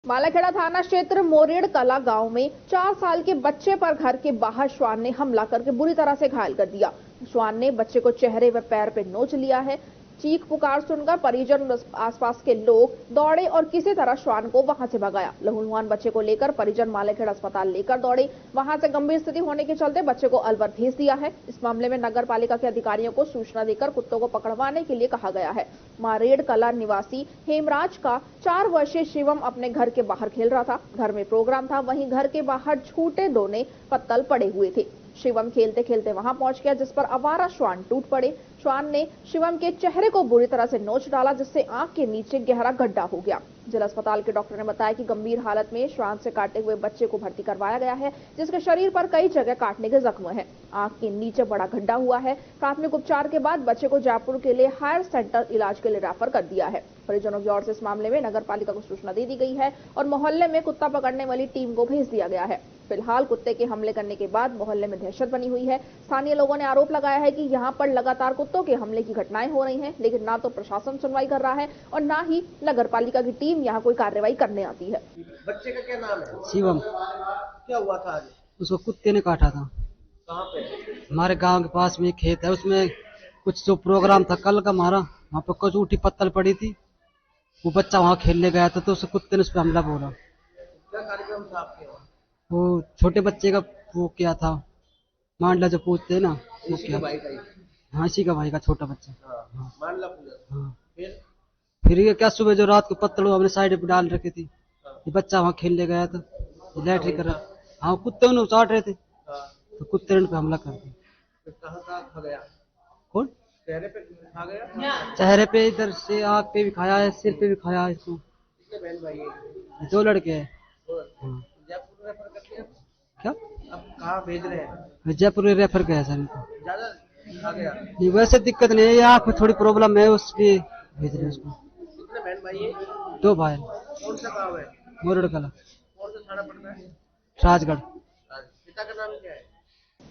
मालाखेड़ा थाना क्षेत्र मोरेड़ कला गांव में 4 साल के बच्चे पर घर के बाहर श्वान ने हमला करके बुरी तरह से घायल कर दिया। श्वान ने बच्चे को चेहरे व पैर पे नोच लिया है। चीख पुकार सुनकर परिजन और आसपास के लोग दौड़े और किसी तरह श्वान को वहां से भगाया। लहूलुहान बच्चे को लेकर परिजन मालाखेड़ा अस्पताल लेकर दौड़े। वहां से गंभीर स्थिति होने के चलते बच्चे को अलवर भेज दिया है। इस मामले में नगर पालिका के अधिकारियों को सूचना देकर कुत्तों को पकड़वाने के लिए कहा गया है। मारेड़ कला निवासी हेमराज का 4 वर्षीय शिवम अपने घर के बाहर खेल रहा था। घर में प्रोग्राम था, वहीं घर के बाहर झूठे दोने पत्तल पड़े हुए थे। शिवम खेलते खेलते वहां पहुंच गया, जिस पर आवारा श्वान टूट पड़े। श्वान ने शिवम के चेहरे को बुरी तरह से नोच डाला, जिससे आंख के नीचे गहरा गड्ढा हो गया। जिला अस्पताल के डॉक्टर ने बताया कि गंभीर हालत में श्वान से काटे हुए बच्चे को भर्ती करवाया गया है, जिसके शरीर पर कई जगह काटने के जख्म हैं। आंख के नीचे बड़ा गड्ढा हुआ है। प्राथमिक उपचार के बाद बच्चे को जयपुर के लिए हायर सेंटर इलाज के लिए रेफर कर दिया है। परिजनों की ओर से इस मामले में नगर पालिका को सूचना दे दी गई है और मोहल्ले में कुत्ता पकड़ने वाली टीम को भेज दिया गया है। फिलहाल कुत्ते के हमले करने के बाद मोहल्ले में दहशत बनी हुई है। स्थानीय लोगों ने आरोप लगाया है कि यहां पर लगातार कुत्तों के हमले की घटनाएं हो रही हैं, लेकिन ना तो प्रशासन सुनवाई कर रहा है और ना ही नगर पालिका की टीम यहां कोई कार्रवाई करने आती है। बच्चे का क्या नाम है? शिवम। क्या हुआ था आज? उसको कुत्ते ने काटा था। कहाँ पे? हमारे गांव के पास में एक खेत है, उसमें कुछ जो प्रोग्राम था कल का हमारा, वहाँ पर कुछ ऊटी पत्तल पड़ी थी। वो बच्चा वहाँ खेलने गया था तो उस कुत्ते ने उस पर हमला बोला। क्या कार्यक्रम था आपके वहाँ? वो छोटे बच्चे का वो क्या था, मांडला जो पूछते हैं ना, वो क्या? भाई का ही? हाँ, इसी का भाई का छोटा बच्चा। हाँ, मांडला पूजा। हाँ। फिर ये क्या सुबह जो रात को पत्तल हमने साइड पे डाल रखे थी, ये बच्चा वहाँ खेलने गया था, लैटरी कर रहा। हाँ, कुत्ते उन्हें चाट रहे थे तो कुत्ते ने पे हमला कर दिया। फिर कहाँ खा गया? कौन? चेहरे पे खा गया? चेहरे पे, इधर से आँख पे भी खाया है, सिर पे भी खाया है इसको। कितने बहन भाई है? 2 लड़के हैं। जयपुर रेफर कर दिया? क्या? अब कहाँ भेज रहे हैं? जयपुर रेफर किया सर इनको। ज्यादा खा गया? नहीं, वैसे दिक्कत नहीं है, ये आँख में थोड़ी प्रॉब्लम है, उसकी भेज रहे हैं उसको। कितने बहन भाई है? 2 भाई। कौन सा गाँव है? मोरेड़ कला। कौन सा थाना पड़ता है? राजगढ़। पिता का नाम क्या है?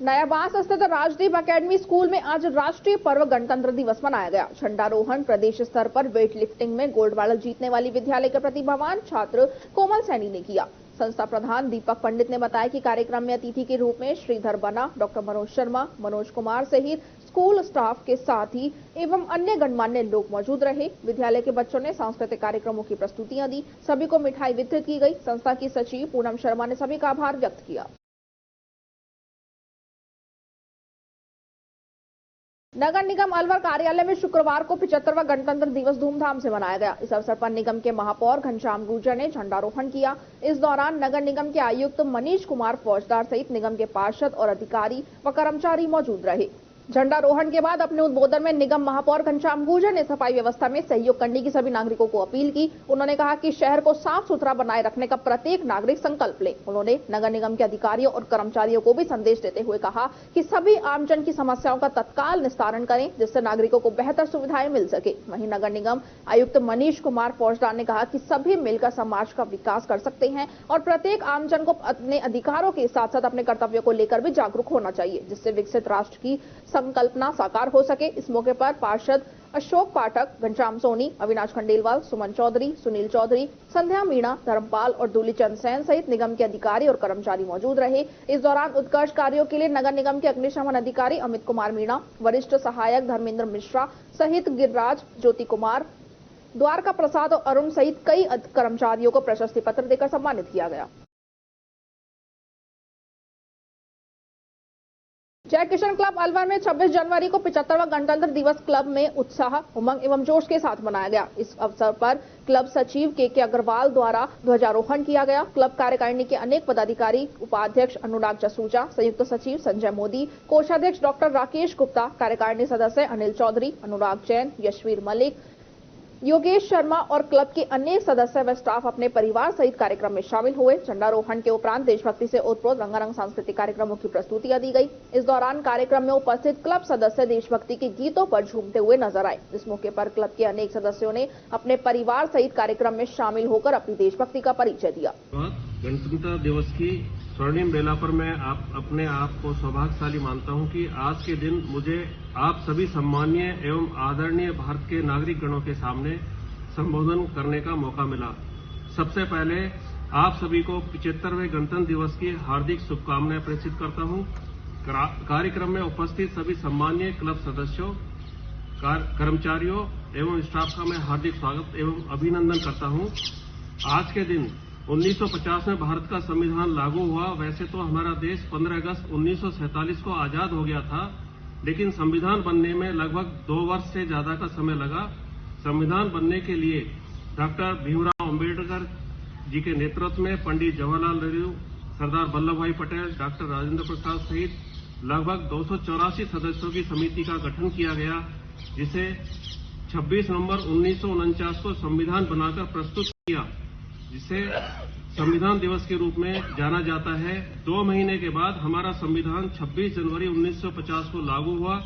नया बांस स्थित राजदीप एकेडमी स्कूल में आज राष्ट्रीय पर्व गणतंत्र दिवस मनाया गया। झंडारोहण प्रदेश स्तर पर वेट लिफ्टिंग में गोल्ड मेडल जीतने वाली विद्यालय के प्रतिभावान छात्र कोमल सैनी ने किया। संस्था प्रधान दीपक पंडित ने बताया कि कार्यक्रम में अतिथि के रूप में श्रीधर बना, डॉक्टर मनोज शर्मा, मनोज कुमार सहित स्कूल स्टाफ के साथी एवं अन्य गणमान्य लोग मौजूद रहे। विद्यालय के बच्चों ने सांस्कृतिक कार्यक्रमों की प्रस्तुतियां दी। सभी को मिठाई वितरित की गई। संस्था की सचिव पूनम शर्मा ने सभी का आभार व्यक्त किया। नगर निगम अलवर कार्यालय में शुक्रवार को 75वां गणतंत्र दिवस धूमधाम से मनाया गया। इस अवसर पर निगम के महापौर घनश्याम गुर्जर ने झंडारोहण किया। इस दौरान नगर निगम के आयुक्त मनीष कुमार फौजदार सहित निगम के पार्षद और अधिकारी व कर्मचारी मौजूद रहे। झंडारोहण के बाद अपने उद्बोधन में निगम महापौर घनश्याम गुर्जर ने सफाई व्यवस्था में सहयोग करने की सभी नागरिकों को अपील की। उन्होंने कहा कि शहर को साफ सुथरा बनाए रखने का प्रत्येक नागरिक संकल्प ले। उन्होंने नगर निगम के अधिकारियों और कर्मचारियों को भी संदेश देते हुए कहा कि सभी आमजन की समस्याओं का तत्काल निस्तारण करें, जिससे नागरिकों को बेहतर सुविधाएं मिल सके। वहीं नगर निगम आयुक्त मनीष कुमार फौजदार ने कहा कि सभी मिलकर समाज का विकास कर सकते हैं और प्रत्येक आमजन को अपने अधिकारों के साथ साथ अपने कर्तव्यों को लेकर भी जागरूक होना चाहिए, जिससे विकसित राष्ट्र की संकल्पना साकार हो सके। इस मौके पर पार्षद अशोक पाठक, घनश्याम सोनी, अविनाश खंडेलवाल, सुमन चौधरी, सुनील चौधरी, संध्या मीणा, धर्मपाल और दूलीचंद सैन सहित निगम के अधिकारी और कर्मचारी मौजूद रहे। इस दौरान उत्कर्ष कार्यों के लिए नगर निगम के अग्निशमन अधिकारी अमित कुमार मीणा, वरिष्ठ सहायक धर्मेंद्र मिश्रा सहित गिरिराज, ज्योति कुमार, द्वारका प्रसाद और अरुण सहित कई कर्मचारियों को प्रशस्ति पत्र देकर सम्मानित किया गया। जय किशन क्लब अलवर में 26 जनवरी को 75वां गणतंत्र दिवस क्लब में उत्साह, उमंग एवं जोश के साथ मनाया गया। इस अवसर पर क्लब सचिव के अग्रवाल द्वारा ध्वजारोहण किया गया। क्लब कार्यकारिणी के अनेक पदाधिकारी, उपाध्यक्ष अनुराग जसूजा, संयुक्त सचिव संजय मोदी, कोषाध्यक्ष डॉक्टर राकेश गुप्ता, कार्यकारिणी सदस्य अनिल चौधरी, अनुराग जैन, यशवीर मलिक, योगेश शर्मा और क्लब के अनेक सदस्य व स्टाफ अपने परिवार सहित कार्यक्रम में शामिल हुए। झंडारोहण के उपरांत देशभक्ति से ओतप्रोत रंगारंग सांस्कृतिक कार्यक्रमों की प्रस्तुतियां दी गई। इस दौरान कार्यक्रम में उपस्थित क्लब सदस्य देशभक्ति के गीतों पर झूमते हुए नजर आए। इस मौके पर क्लब के अनेक सदस्यों ने अपने परिवार सहित कार्यक्रम में शामिल होकर अपनी देशभक्ति का परिचय दिया। गणतंत्र दिवस की स्वर्णिम बेला पर मैं अपने आप को सौभाग्यशाली मानता हूं कि आज के दिन मुझे आप सभी सम्मानीय एवं आदरणीय भारत के नागरिक गणों के सामने संबोधन करने का मौका मिला। सबसे पहले आप सभी को 75वें गणतंत्र दिवस की हार्दिक शुभकामनाएं प्रेषित करता हूं। कार्यक्रम में उपस्थित सभी सम्मानीय क्लब सदस्यों, कर्मचारियों एवं स्टाफ का मैं हार्दिक स्वागत एवं अभिनंदन करता हूं। आज के दिन 1950 में भारत का संविधान लागू हुआ। वैसे तो हमारा देश 15 अगस्त 1947 को आजाद हो गया था, लेकिन संविधान बनने में लगभग 2 वर्ष से ज्यादा का समय लगा। संविधान बनने के लिए डॉक्टर भीमराव अंबेडकर जी के नेतृत्व में पंडित जवाहरलाल नेहरू, सरदार वल्लभ भाई पटेल, डॉक्टर राजेंद्र प्रसाद सहित लगभग 284 सदस्यों की समिति का गठन किया गया, जिसे 26 नवंबर 1949 को संविधान बनाकर प्रस्तुत किया, जिसे संविधान दिवस के रूप में जाना जाता है। 2 महीने के बाद हमारा संविधान 26 जनवरी 1950 को लागू हुआ।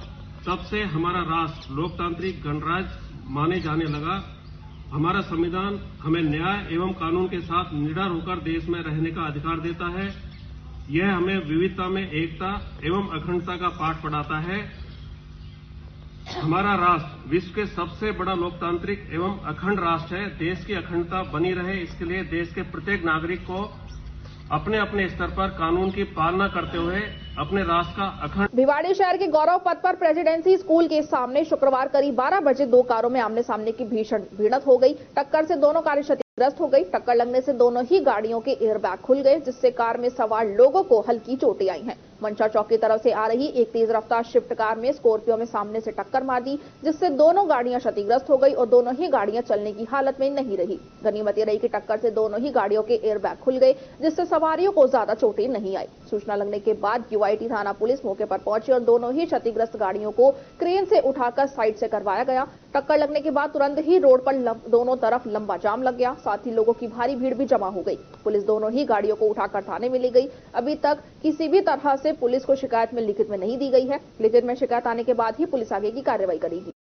तब से हमारा राष्ट्र लोकतांत्रिक गणराज्य माने जाने लगा। हमारा संविधान हमें न्याय एवं कानून के साथ निडर होकर देश में रहने का अधिकार देता है। यह हमें विविधता में एकता एवं अखंडता का पाठ पढ़ाता है। हमारा राष्ट्र विश्व के सबसे बड़ा लोकतांत्रिक एवं अखंड राष्ट्र है। देश की अखंडता बनी रहे, इसके लिए देश के प्रत्येक नागरिक को अपने अपने स्तर पर कानून की पालना करते हुए अपने राष्ट्र का अखंड। भिवाड़ी शहर के गौरव पथ पर प्रेसिडेंसी स्कूल के सामने शुक्रवार करीब 12 बजे 2 कारों में आमने सामने की भीषण भिड़ंत हो गई। टक्कर से दोनों कारें क्षतिग्रस्त हो गई। टक्कर लगने से दोनों ही गाड़ियों के एयरबैग खुल गए, जिससे कार में सवार लोगों को हल्की चोटें आई हैं। मंचा चौक की तरफ से आ रही एक तेज रफ्तार शिफ्ट कार में स्कॉर्पियो में सामने से टक्कर मार दी, जिससे दोनों गाड़ियां क्षतिग्रस्त हो गई और दोनों ही गाड़ियां चलने की हालत में नहीं रही। गनीमत ये रही कि टक्कर से दोनों ही गाड़ियों के एयरबैग खुल गए, जिससे सवारियों को ज्यादा चोटें नहीं आई। सूचना लगने के बाद यूआईटी थाना पुलिस मौके पर पहुंची और दोनों ही क्षतिग्रस्त गाड़ियों को क्रेन से उठाकर साइड से करवाया गया। टक्कर लगने के बाद तुरंत ही रोड पर दोनों तरफ लंबा जाम लग गया। साथ ही लोगों की भारी भीड़ भी जमा हो गई। पुलिस दोनों ही गाड़ियों को उठाकर थाने में ले गई। अभी तक किसी भी तरह से पुलिस को शिकायत में लिखित में नहीं दी गई है। लिखित में शिकायत आने के बाद ही पुलिस आगे की कार्रवाई करेगी।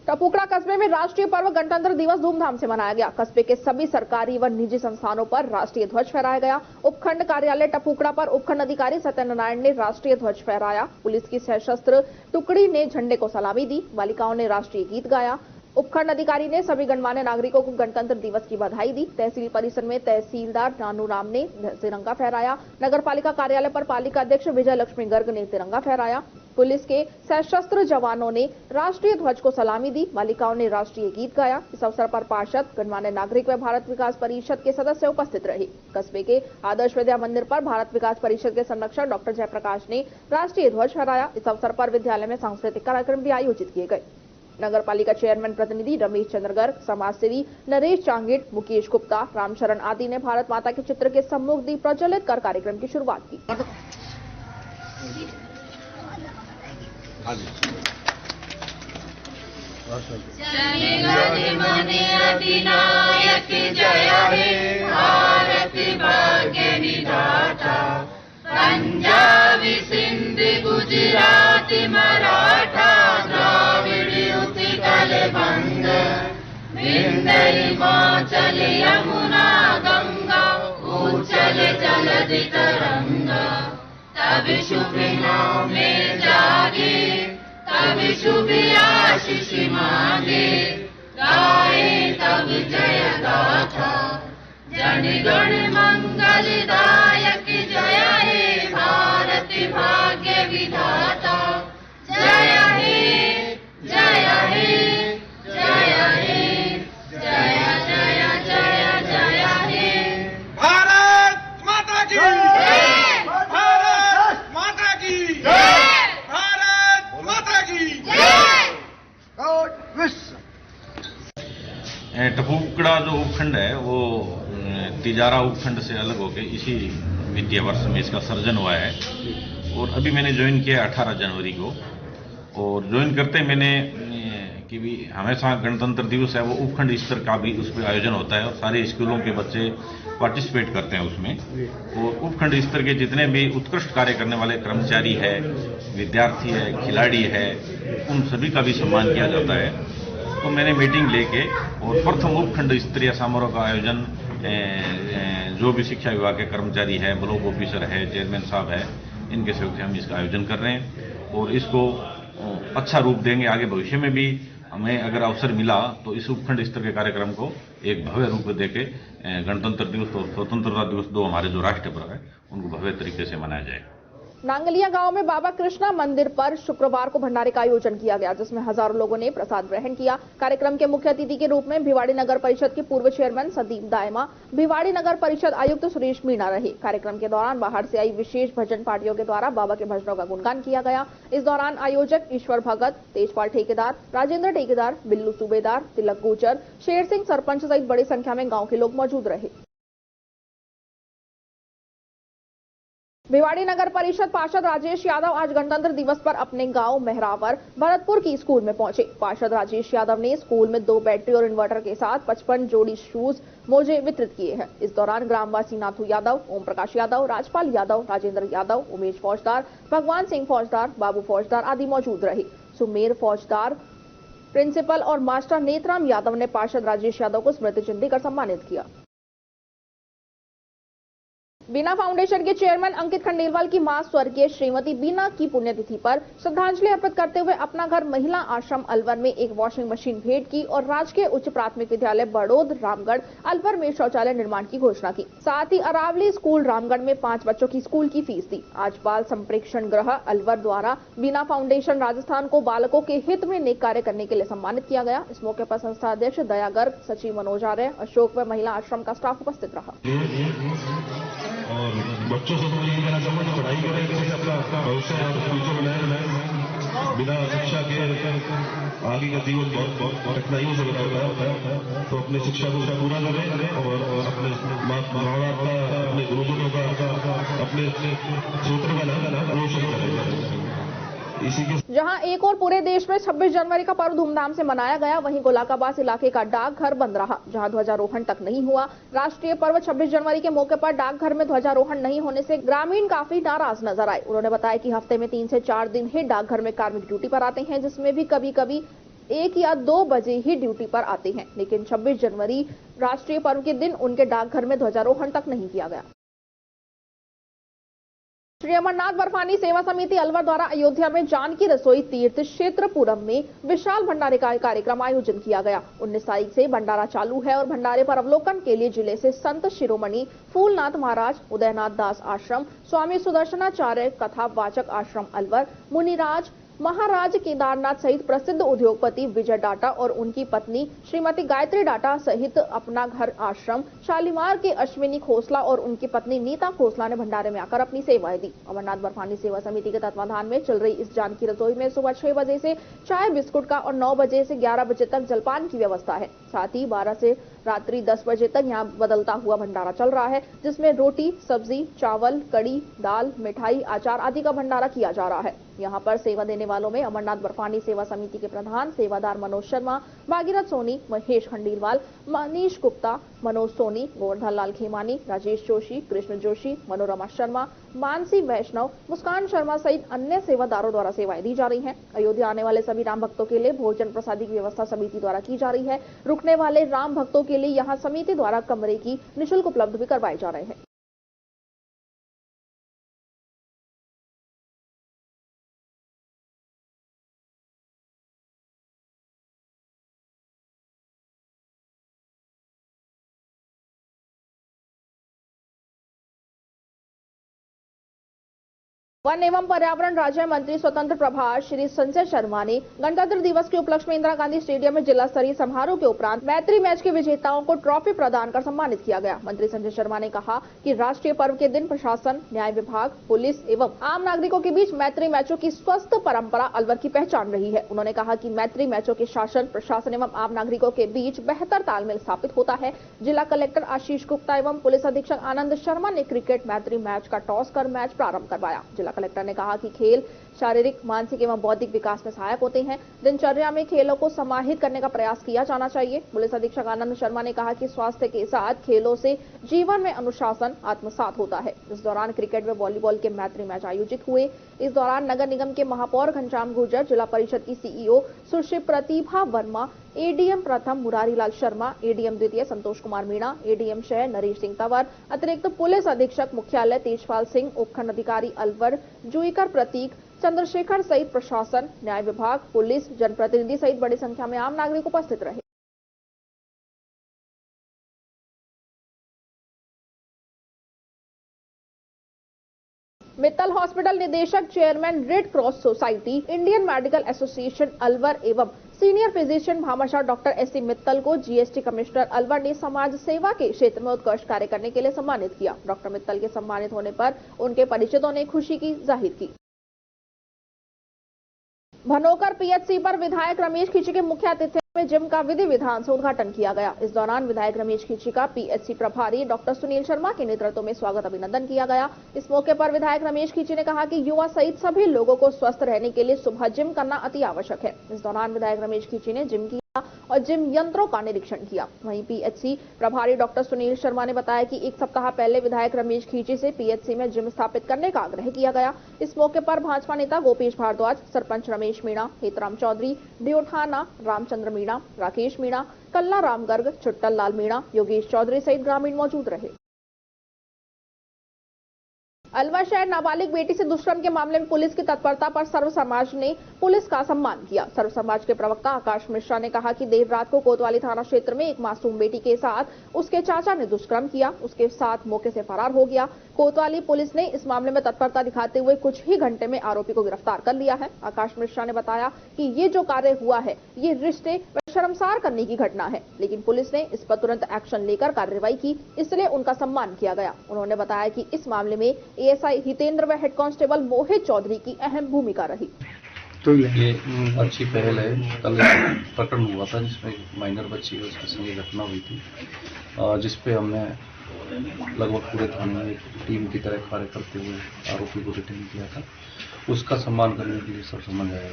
टपुकड़ा कस्बे में राष्ट्रीय पर्व गणतंत्र दिवस धूमधाम से मनाया गया। कस्बे के सभी सरकारी व निजी संस्थानों पर राष्ट्रीय ध्वज फहराया गया। उपखंड कार्यालय टपुकड़ा पर उपखंड अधिकारी सत्यनारायण ने राष्ट्रीय ध्वज फहराया। पुलिस की सशस्त्र टुकड़ी ने झंडे को सलामी दी। बालिकाओं ने राष्ट्रीय गीत गाया। उपखंड अधिकारी ने सभी गणमान्य नागरिकों को गणतंत्र दिवस की बधाई दी। तहसील परिसर में तहसीलदार नानू राम ने तिरंगा फहराया। नगर पालिका कार्यालय पर पालिका अध्यक्ष विजय लक्ष्मी गर्ग ने तिरंगा फहराया। पुलिस के सशस्त्र जवानों ने राष्ट्रीय ध्वज को सलामी दी। बालिकाओं ने राष्ट्रीय गीत गाया। इस अवसर पर पार्षद, गणमान्य नागरिक व भारत विकास परिषद के सदस्य उपस्थित रहे। कस्बे के आदर्श विद्या मंदिर पर भारत विकास परिषद के संरक्षक डॉक्टर जयप्रकाश ने राष्ट्रीय ध्वज फहराया। इस अवसर पर विद्यालय में सांस्कृतिक कार्यक्रम भी आयोजित किए गए। नगर पालिका चेयरमैन प्रतिनिधि रमेश चंद्र गर्ग, समाजसेवी नरेश चांगिट, मुकेश गुप्ता, रामचरण आदि ने भारत माता के चित्र के सम्मुख दीप प्रज्वलित कर कार्यक्रम की शुरुआत की। अधिनायक जय हे भारत भाग्य विधाता, पंजाबी सिंध गुजरात मराठा द्राविड़ उत्कल बंग, विंध्य हिमाचल यमुना गंगा उच्चल जलधि तरंगा, तब शुभ नाम जागे तब शुभ आशीष मांगे, गाए तब जय गाथा, जन गण मंगलदायक जय हे भारत भाग्य विधाता, जय हे जय हे जय हे जय जय जय जय हे भारत माता की जय, भारत माता की जय, भारत माता की जय। टपुकड़ा जो उपखंड है वो तिजारा उपखंड से अलग होकर इसी वित्तीय वर्ष में इसका सर्जन हुआ है और अभी मैंने ज्वाइन किया 18 जनवरी को। और ज्वाइन करते मैंने कि भी हमेशा गणतंत्र दिवस है वो उपखंड स्तर का भी उस पर आयोजन होता है और सारे स्कूलों के बच्चे पार्टिसिपेट करते हैं उसमें। और उपखंड स्तर के जितने भी उत्कृष्ट कार्य करने वाले कर्मचारी है, विद्यार्थी है, खिलाड़ी है, उन सभी का भी सम्मान किया जाता है। तो मैंने मीटिंग लेके और प्रथम उपखंड स्तरीय समारोह का आयोजन जो भी शिक्षा विभाग के कर्मचारी है, ब्लॉक ऑफिसर है, चेयरमैन साहब है, इनके सहयोग से हम इसका आयोजन कर रहे हैं और इसको अच्छा रूप देंगे। आगे भविष्य में भी हमें अगर अवसर मिला तो इस उपखंड स्तर के कार्यक्रम को एक भव्य रूप देके गणतंत्र दिवस और स्वतंत्रता दिवस, दो हमारे जो राष्ट्रीय पर्व है, उनको भव्य तरीके से मनाया जाएगा। नांगलिया गांव में बाबा कृष्णा मंदिर पर शुक्रवार को भंडारे का आयोजन किया गया, जिसमें हजारों लोगों ने प्रसाद ग्रहण किया। कार्यक्रम के मुख्य अतिथि के रूप में भिवाड़ी नगर परिषद के पूर्व चेयरमैन संदीप दायमा, भिवाड़ी नगर परिषद आयुक्त सुरेश मीणा रहे। कार्यक्रम के दौरान बाहर से आई विशेष भजन पार्टियों के द्वारा बाबा के भजनों का गुणगान किया गया। इस दौरान आयोजक ईश्वर भगत, तेजपाल ठेकेदार, राजेंद्र ठेकेदार, बिल्लू सूबेदार, तिलक गुर्जर, शेर सिंह सरपंच सहित बड़ी संख्या में गाँव के लोग मौजूद रहे। भिवाड़ी नगर परिषद पार्षद राजेश यादव आज गणतंत्र दिवस पर अपने गांव मेहरावर भरतपुर की स्कूल में पहुंचे। पार्षद राजेश यादव ने स्कूल में 2 बैटरी और इन्वर्टर के साथ 55 जोड़ी शूज मोजे वितरित किए हैं। इस दौरान ग्रामवासी नाथू यादव, ओम प्रकाश यादव, राजपाल यादव, राजेंद्र यादव, उमेश फौजदार, भगवान सिंह फौजदार, बाबू फौजदार आदि मौजूद रहे। सुमेर फौजदार, प्रिंसिपल और मास्टर नेतराम यादव ने पार्षद राजेश यादव को स्मृति चिन्ह देकर सम्मानित किया। बीना फाउंडेशन के चेयरमैन अंकित खंडेलवाल की मां स्वर्गीय श्रीमती बीना की पुण्यतिथि पर श्रद्धांजलि अर्पित करते हुए अपना घर महिला आश्रम अलवर में एक वॉशिंग मशीन भेंट की और राजकीय उच्च प्राथमिक विद्यालय बड़ौद रामगढ़ अलवर में शौचालय निर्माण की घोषणा की। साथ ही अरावली स्कूल रामगढ़ में 5 बच्चों की स्कूल की फीस दी। आज बाल संप्रेक्षण गृह अलवर द्वारा बीना फाउंडेशन राजस्थान को बालकों के हित में नेक कार्य करने के लिए सम्मानित किया गया। इस मौके पर संस्था अध्यक्ष दया गर्ग, सचिव मनोज आर्य, अशोक व महिला आश्रम का स्टाफ उपस्थित रहा। और बच्चों से तो यही कहना चाहूंगा कि पढ़ाई करें, जैसे अपना भविष्य फ्यूचर बनाए। बिना शिक्षा के आगे का जीवन बहुत कठिनाइयों से बना होता है, तो अपनी शिक्षा को पूरा करें और अपने माँ बाप का, अपने गुरुजनों का, अपने क्षेत्र का नाम रोशन करें। जहां एक और पूरे देश में 26 जनवरी का पर्व धूमधाम से मनाया गया, वहीं गोलाकाबास इलाके का डाकघर बंद रहा, जहां ध्वजारोहण तक नहीं हुआ। राष्ट्रीय पर्व 26 जनवरी के मौके पर डाकघर में ध्वजारोहण नहीं होने से ग्रामीण काफी नाराज नजर आए। उन्होंने बताया कि हफ्ते में 3 से 4 दिन ही डाकघर में कार्मिक ड्यूटी पर आते हैं, जिसमें भी कभी कभी 1 या 2 बजे ही ड्यूटी पर आते हैं, लेकिन 26 जनवरी राष्ट्रीय पर्व के दिन उनके डाकघर में ध्वजारोहण तक नहीं किया गया। श्री अमरनाथ बर्फानी सेवा समिति अलवर द्वारा अयोध्या में जानकी रसोई तीर्थ क्षेत्रपुरम में विशाल भंडारे का कार्यक्रम आयोजन किया गया। 19 तारीख से भंडारा चालू है और भंडारे पर अवलोकन के लिए जिले से संत शिरोमणि फूलनाथ महाराज, उदयनाथ दास आश्रम, स्वामी सुदर्शनाचार्य कथा वाचक आश्रम अलवर, मुनिराज महाराज केदारनाथ सहित प्रसिद्ध उद्योगपति विजय डाटा और उनकी पत्नी श्रीमती गायत्री डाटा सहित अपना घर आश्रम शालीमार के अश्विनी खोसला और उनकी पत्नी नीता खोसला ने भंडारे में आकर अपनी सेवाएं दी। अमरनाथ बर्फानी सेवा समिति के तत्वाधान में चल रही इस जानकी रसोई में सुबह 6 बजे से चाय बिस्कुट का और 9 बजे से 11 बजे तक जलपान की व्यवस्था है। साथ ही 12 से रात्रि 10 बजे तक यहाँ बदलता हुआ भंडारा चल रहा है, जिसमें रोटी, सब्जी, चावल, कड़ी, दाल, मिठाई, अचार आदि का भंडारा किया जा रहा है। यहाँ पर सेवा देने वालों में अमरनाथ बर्फानी सेवा समिति के प्रधान सेवादार मनोज शर्मा, भागीरथ सोनी, महेश खंडीलवाल, मनीष गुप्ता, मनोज सोनी, गोवर्धन लाल खेमानी, राजेश जोशी, कृष्ण जोशी, मनोरमा शर्मा, मानसी वैष्णव, मुस्कान शर्मा सहित अन्य सेवादारों द्वारा सेवाएं दी जा रही हैं। अयोध्या आने वाले सभी राम भक्तों के लिए भोजन प्रसादी की व्यवस्था समिति द्वारा की जा रही है। रुकने वाले राम भक्तों के लिए यहाँ समिति द्वारा कमरे की निःशुल्क उपलब्ध भी करवाए जा रहे हैं। वन एवं पर्यावरण राज्य मंत्री स्वतंत्र प्रभार श्री संजय शर्मा ने गणतंत्र दिवस के उपलक्ष्य में इंदिरा गांधी स्टेडियम में जिला स्तरीय समारोह के उपरांत मैत्री मैच के विजेताओं को ट्रॉफी प्रदान कर सम्मानित किया गया। मंत्री संजय शर्मा ने कहा कि राष्ट्रीय पर्व के दिन प्रशासन, न्याय विभाग, पुलिस एवं आम नागरिकों के बीच मैत्री मैचों की स्वस्थ परंपरा अलवर की पहचान रही है। उन्होंने कहा कि मैत्री मैचों के शासन, प्रशासन एवं आम नागरिकों के बीच बेहतर तालमेल स्थापित होता है। जिला कलेक्टर आशीष गुप्ता एवं पुलिस अधीक्षक आनंद शर्मा ने क्रिकेट मैत्री मैच का टॉस कर मैच प्रारंभ करवाया। जिला कलेक्टर ने कहा कि खेल शारीरिक, मानसिक एवं बौद्धिक विकास में सहायक होते हैं। दिनचर्या में खेलों को समाहित करने का प्रयास किया जाना चाहिए। पुलिस अधीक्षक आनंद शर्मा ने कहा कि स्वास्थ्य के साथ खेलों से जीवन में अनुशासन आत्मसात होता है। इस दौरान क्रिकेट व वॉलीबॉल के मैत्री मैच आयोजित हुए। इस दौरान नगर निगम के महापौर घनश्याम गुर्जर, जिला परिषद की सीईओ सुश्री प्रतिभा वर्मा, एडीएम प्रथम मुरारीलाल शर्मा, एडीएम द्वितीय संतोष कुमार मीणा, एडीएम शहर नरेश सिंह तंवर, अतिरिक्त पुलिस अधीक्षक मुख्यालय तेजपाल सिंह, उपखंड अधिकारी अलवर जुईकर प्रतीक, चंद्रशेखर सहित प्रशासन, न्याय विभाग, पुलिस, जनप्रतिनिधि सहित बड़ी संख्या में आम नागरिक उपस्थित रहे। मित्तल हॉस्पिटल निदेशक, chairman red cross society, Indian medical association Alwar एवं सीनियर फिजिशियन भामाशाह डॉक्टर एस.सी. मित्तल को जीएसटी कमिश्नर अलवर ने समाज सेवा के क्षेत्र में उत्कृष्ट कार्य करने के लिए सम्मानित किया। डॉक्टर मित्तल के सम्मानित होने पर उनके परिचितों ने खुशी की जाहिर की। भनोकर पीएचसी पर विधायक रमेश खींची के मुख्य आतिथ्य में जिम का विधि विधान से उद्घाटन किया गया। इस दौरान विधायक रमेश खींची का पीएचसी प्रभारी डॉक्टर सुनील शर्मा के नेतृत्व में स्वागत अभिनंदन किया गया। इस मौके पर विधायक रमेश खींची ने कहा कि युवा सहित सभी लोगों को स्वस्थ रहने के लिए सुबह जिम करना अति आवश्यक है। इस दौरान विधायक रमेश खींची ने जिम किया और जिम यंत्रों का निरीक्षण किया। वहीं पीएचसी प्रभारी डॉक्टर सुनील शर्मा ने बताया कि 1 सप्ताह पहले विधायक रमेश खींची से पीएचसी में जिम स्थापित करने का आग्रह किया गया। इस मौके पर भाजपा नेता गोपेश भारद्वाज, सरपंच रमेश मीणा, हेतराम चौधरी, डीओ थाना रामचंद्र मीणा, राकेश मीणा, कल्ला राम गर्ग, छुट्टल लाल मीणा, योगेश चौधरी सहित ग्रामीण मौजूद रहे। अलवर शहर नाबालिग बेटी से दुष्कर्म के मामले में पुलिस की तत्परता पर सर्व समाज ने पुलिस का सम्मान किया। सर्व समाज के प्रवक्ता आकाश मिश्रा ने कहा कि देर रात को कोतवाली थाना क्षेत्र में एक मासूम बेटी के साथ उसके चाचा ने दुष्कर्म किया, उसके साथ मौके से फरार हो गया। कोतवाली पुलिस ने इस मामले में तत्परता दिखाते हुए कुछ ही घंटे में आरोपी को गिरफ्तार कर लिया है। आकाश मिश्रा ने बताया कि ये जो कार्य हुआ है ये रिश्ते व शर्मसार करने की घटना है, लेकिन पुलिस ने इस पर तुरंत एक्शन लेकर कार्रवाई की, इसलिए उनका सम्मान किया गया। उन्होंने बताया कि इस मामले में एएसआई हितेंद्र व हेड कांस्टेबल मोहित चौधरी की अहम भूमिका रही। तो ये अच्छी पहल है। कल प्रकरण हुआ था जिसमें माइनर बच्ची है, उसके संग घटना हुई थी, जिसपे हमने लगभग पूरे थाने में एक टीम की तरह कार्य करते हुए आरोपी को डिटेन किया था। उसका सम्मान करने के लिए सब समझ आया।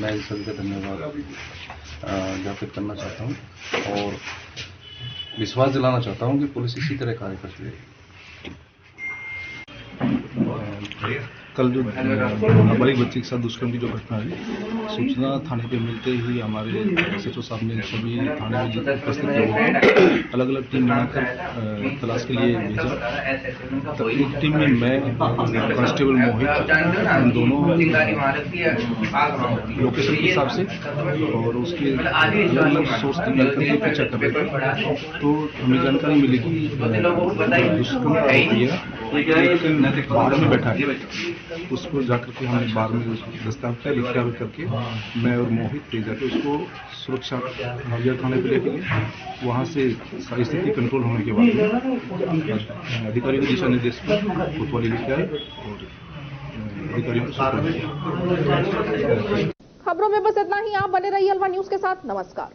मैं सभी का धन्यवाद ज्ञापित करना चाहता हूँ और विश्वास दिलाना चाहता हूँ कि पुलिस इसी तरह कार्य करती है। कल जो नाबालिग बच्ची के साथ दुष्कर्म की जो घटना हुई, सूचना थाने पे मिलते ही हमारे एसएचओ साहब ने सभी थाने में जितने उपस्थित लोगों को अलग अलग टीम बनाकर तलाश के लिए भेजा। तो एक टीम में मैं, कांस्टेबल मोहित, हम दोनों लोकेशन के हिसाब से और उसके अलग अलग सोर्स निकाल करके पीछा कर रहे थे। तो हमें जानकारी मिली कि दुष्कर्म का आरोपी है बाहर में बैठा है, उसको जाकर के हमने बाहर में दस्तावेज करके मैं और मोहित थे जाकर उसको सुरक्षा हरियर थाने पे लेके गए। वहाँ से सारी स्थिति कंट्रोल होने के बाद अधिकारियों के दिशा निर्देश पर कोतवाली लेके आए और अधिकारियों को खबरों में बस इतना ही। आप बने रहिए अलवा न्यूज के साथ। नमस्कार।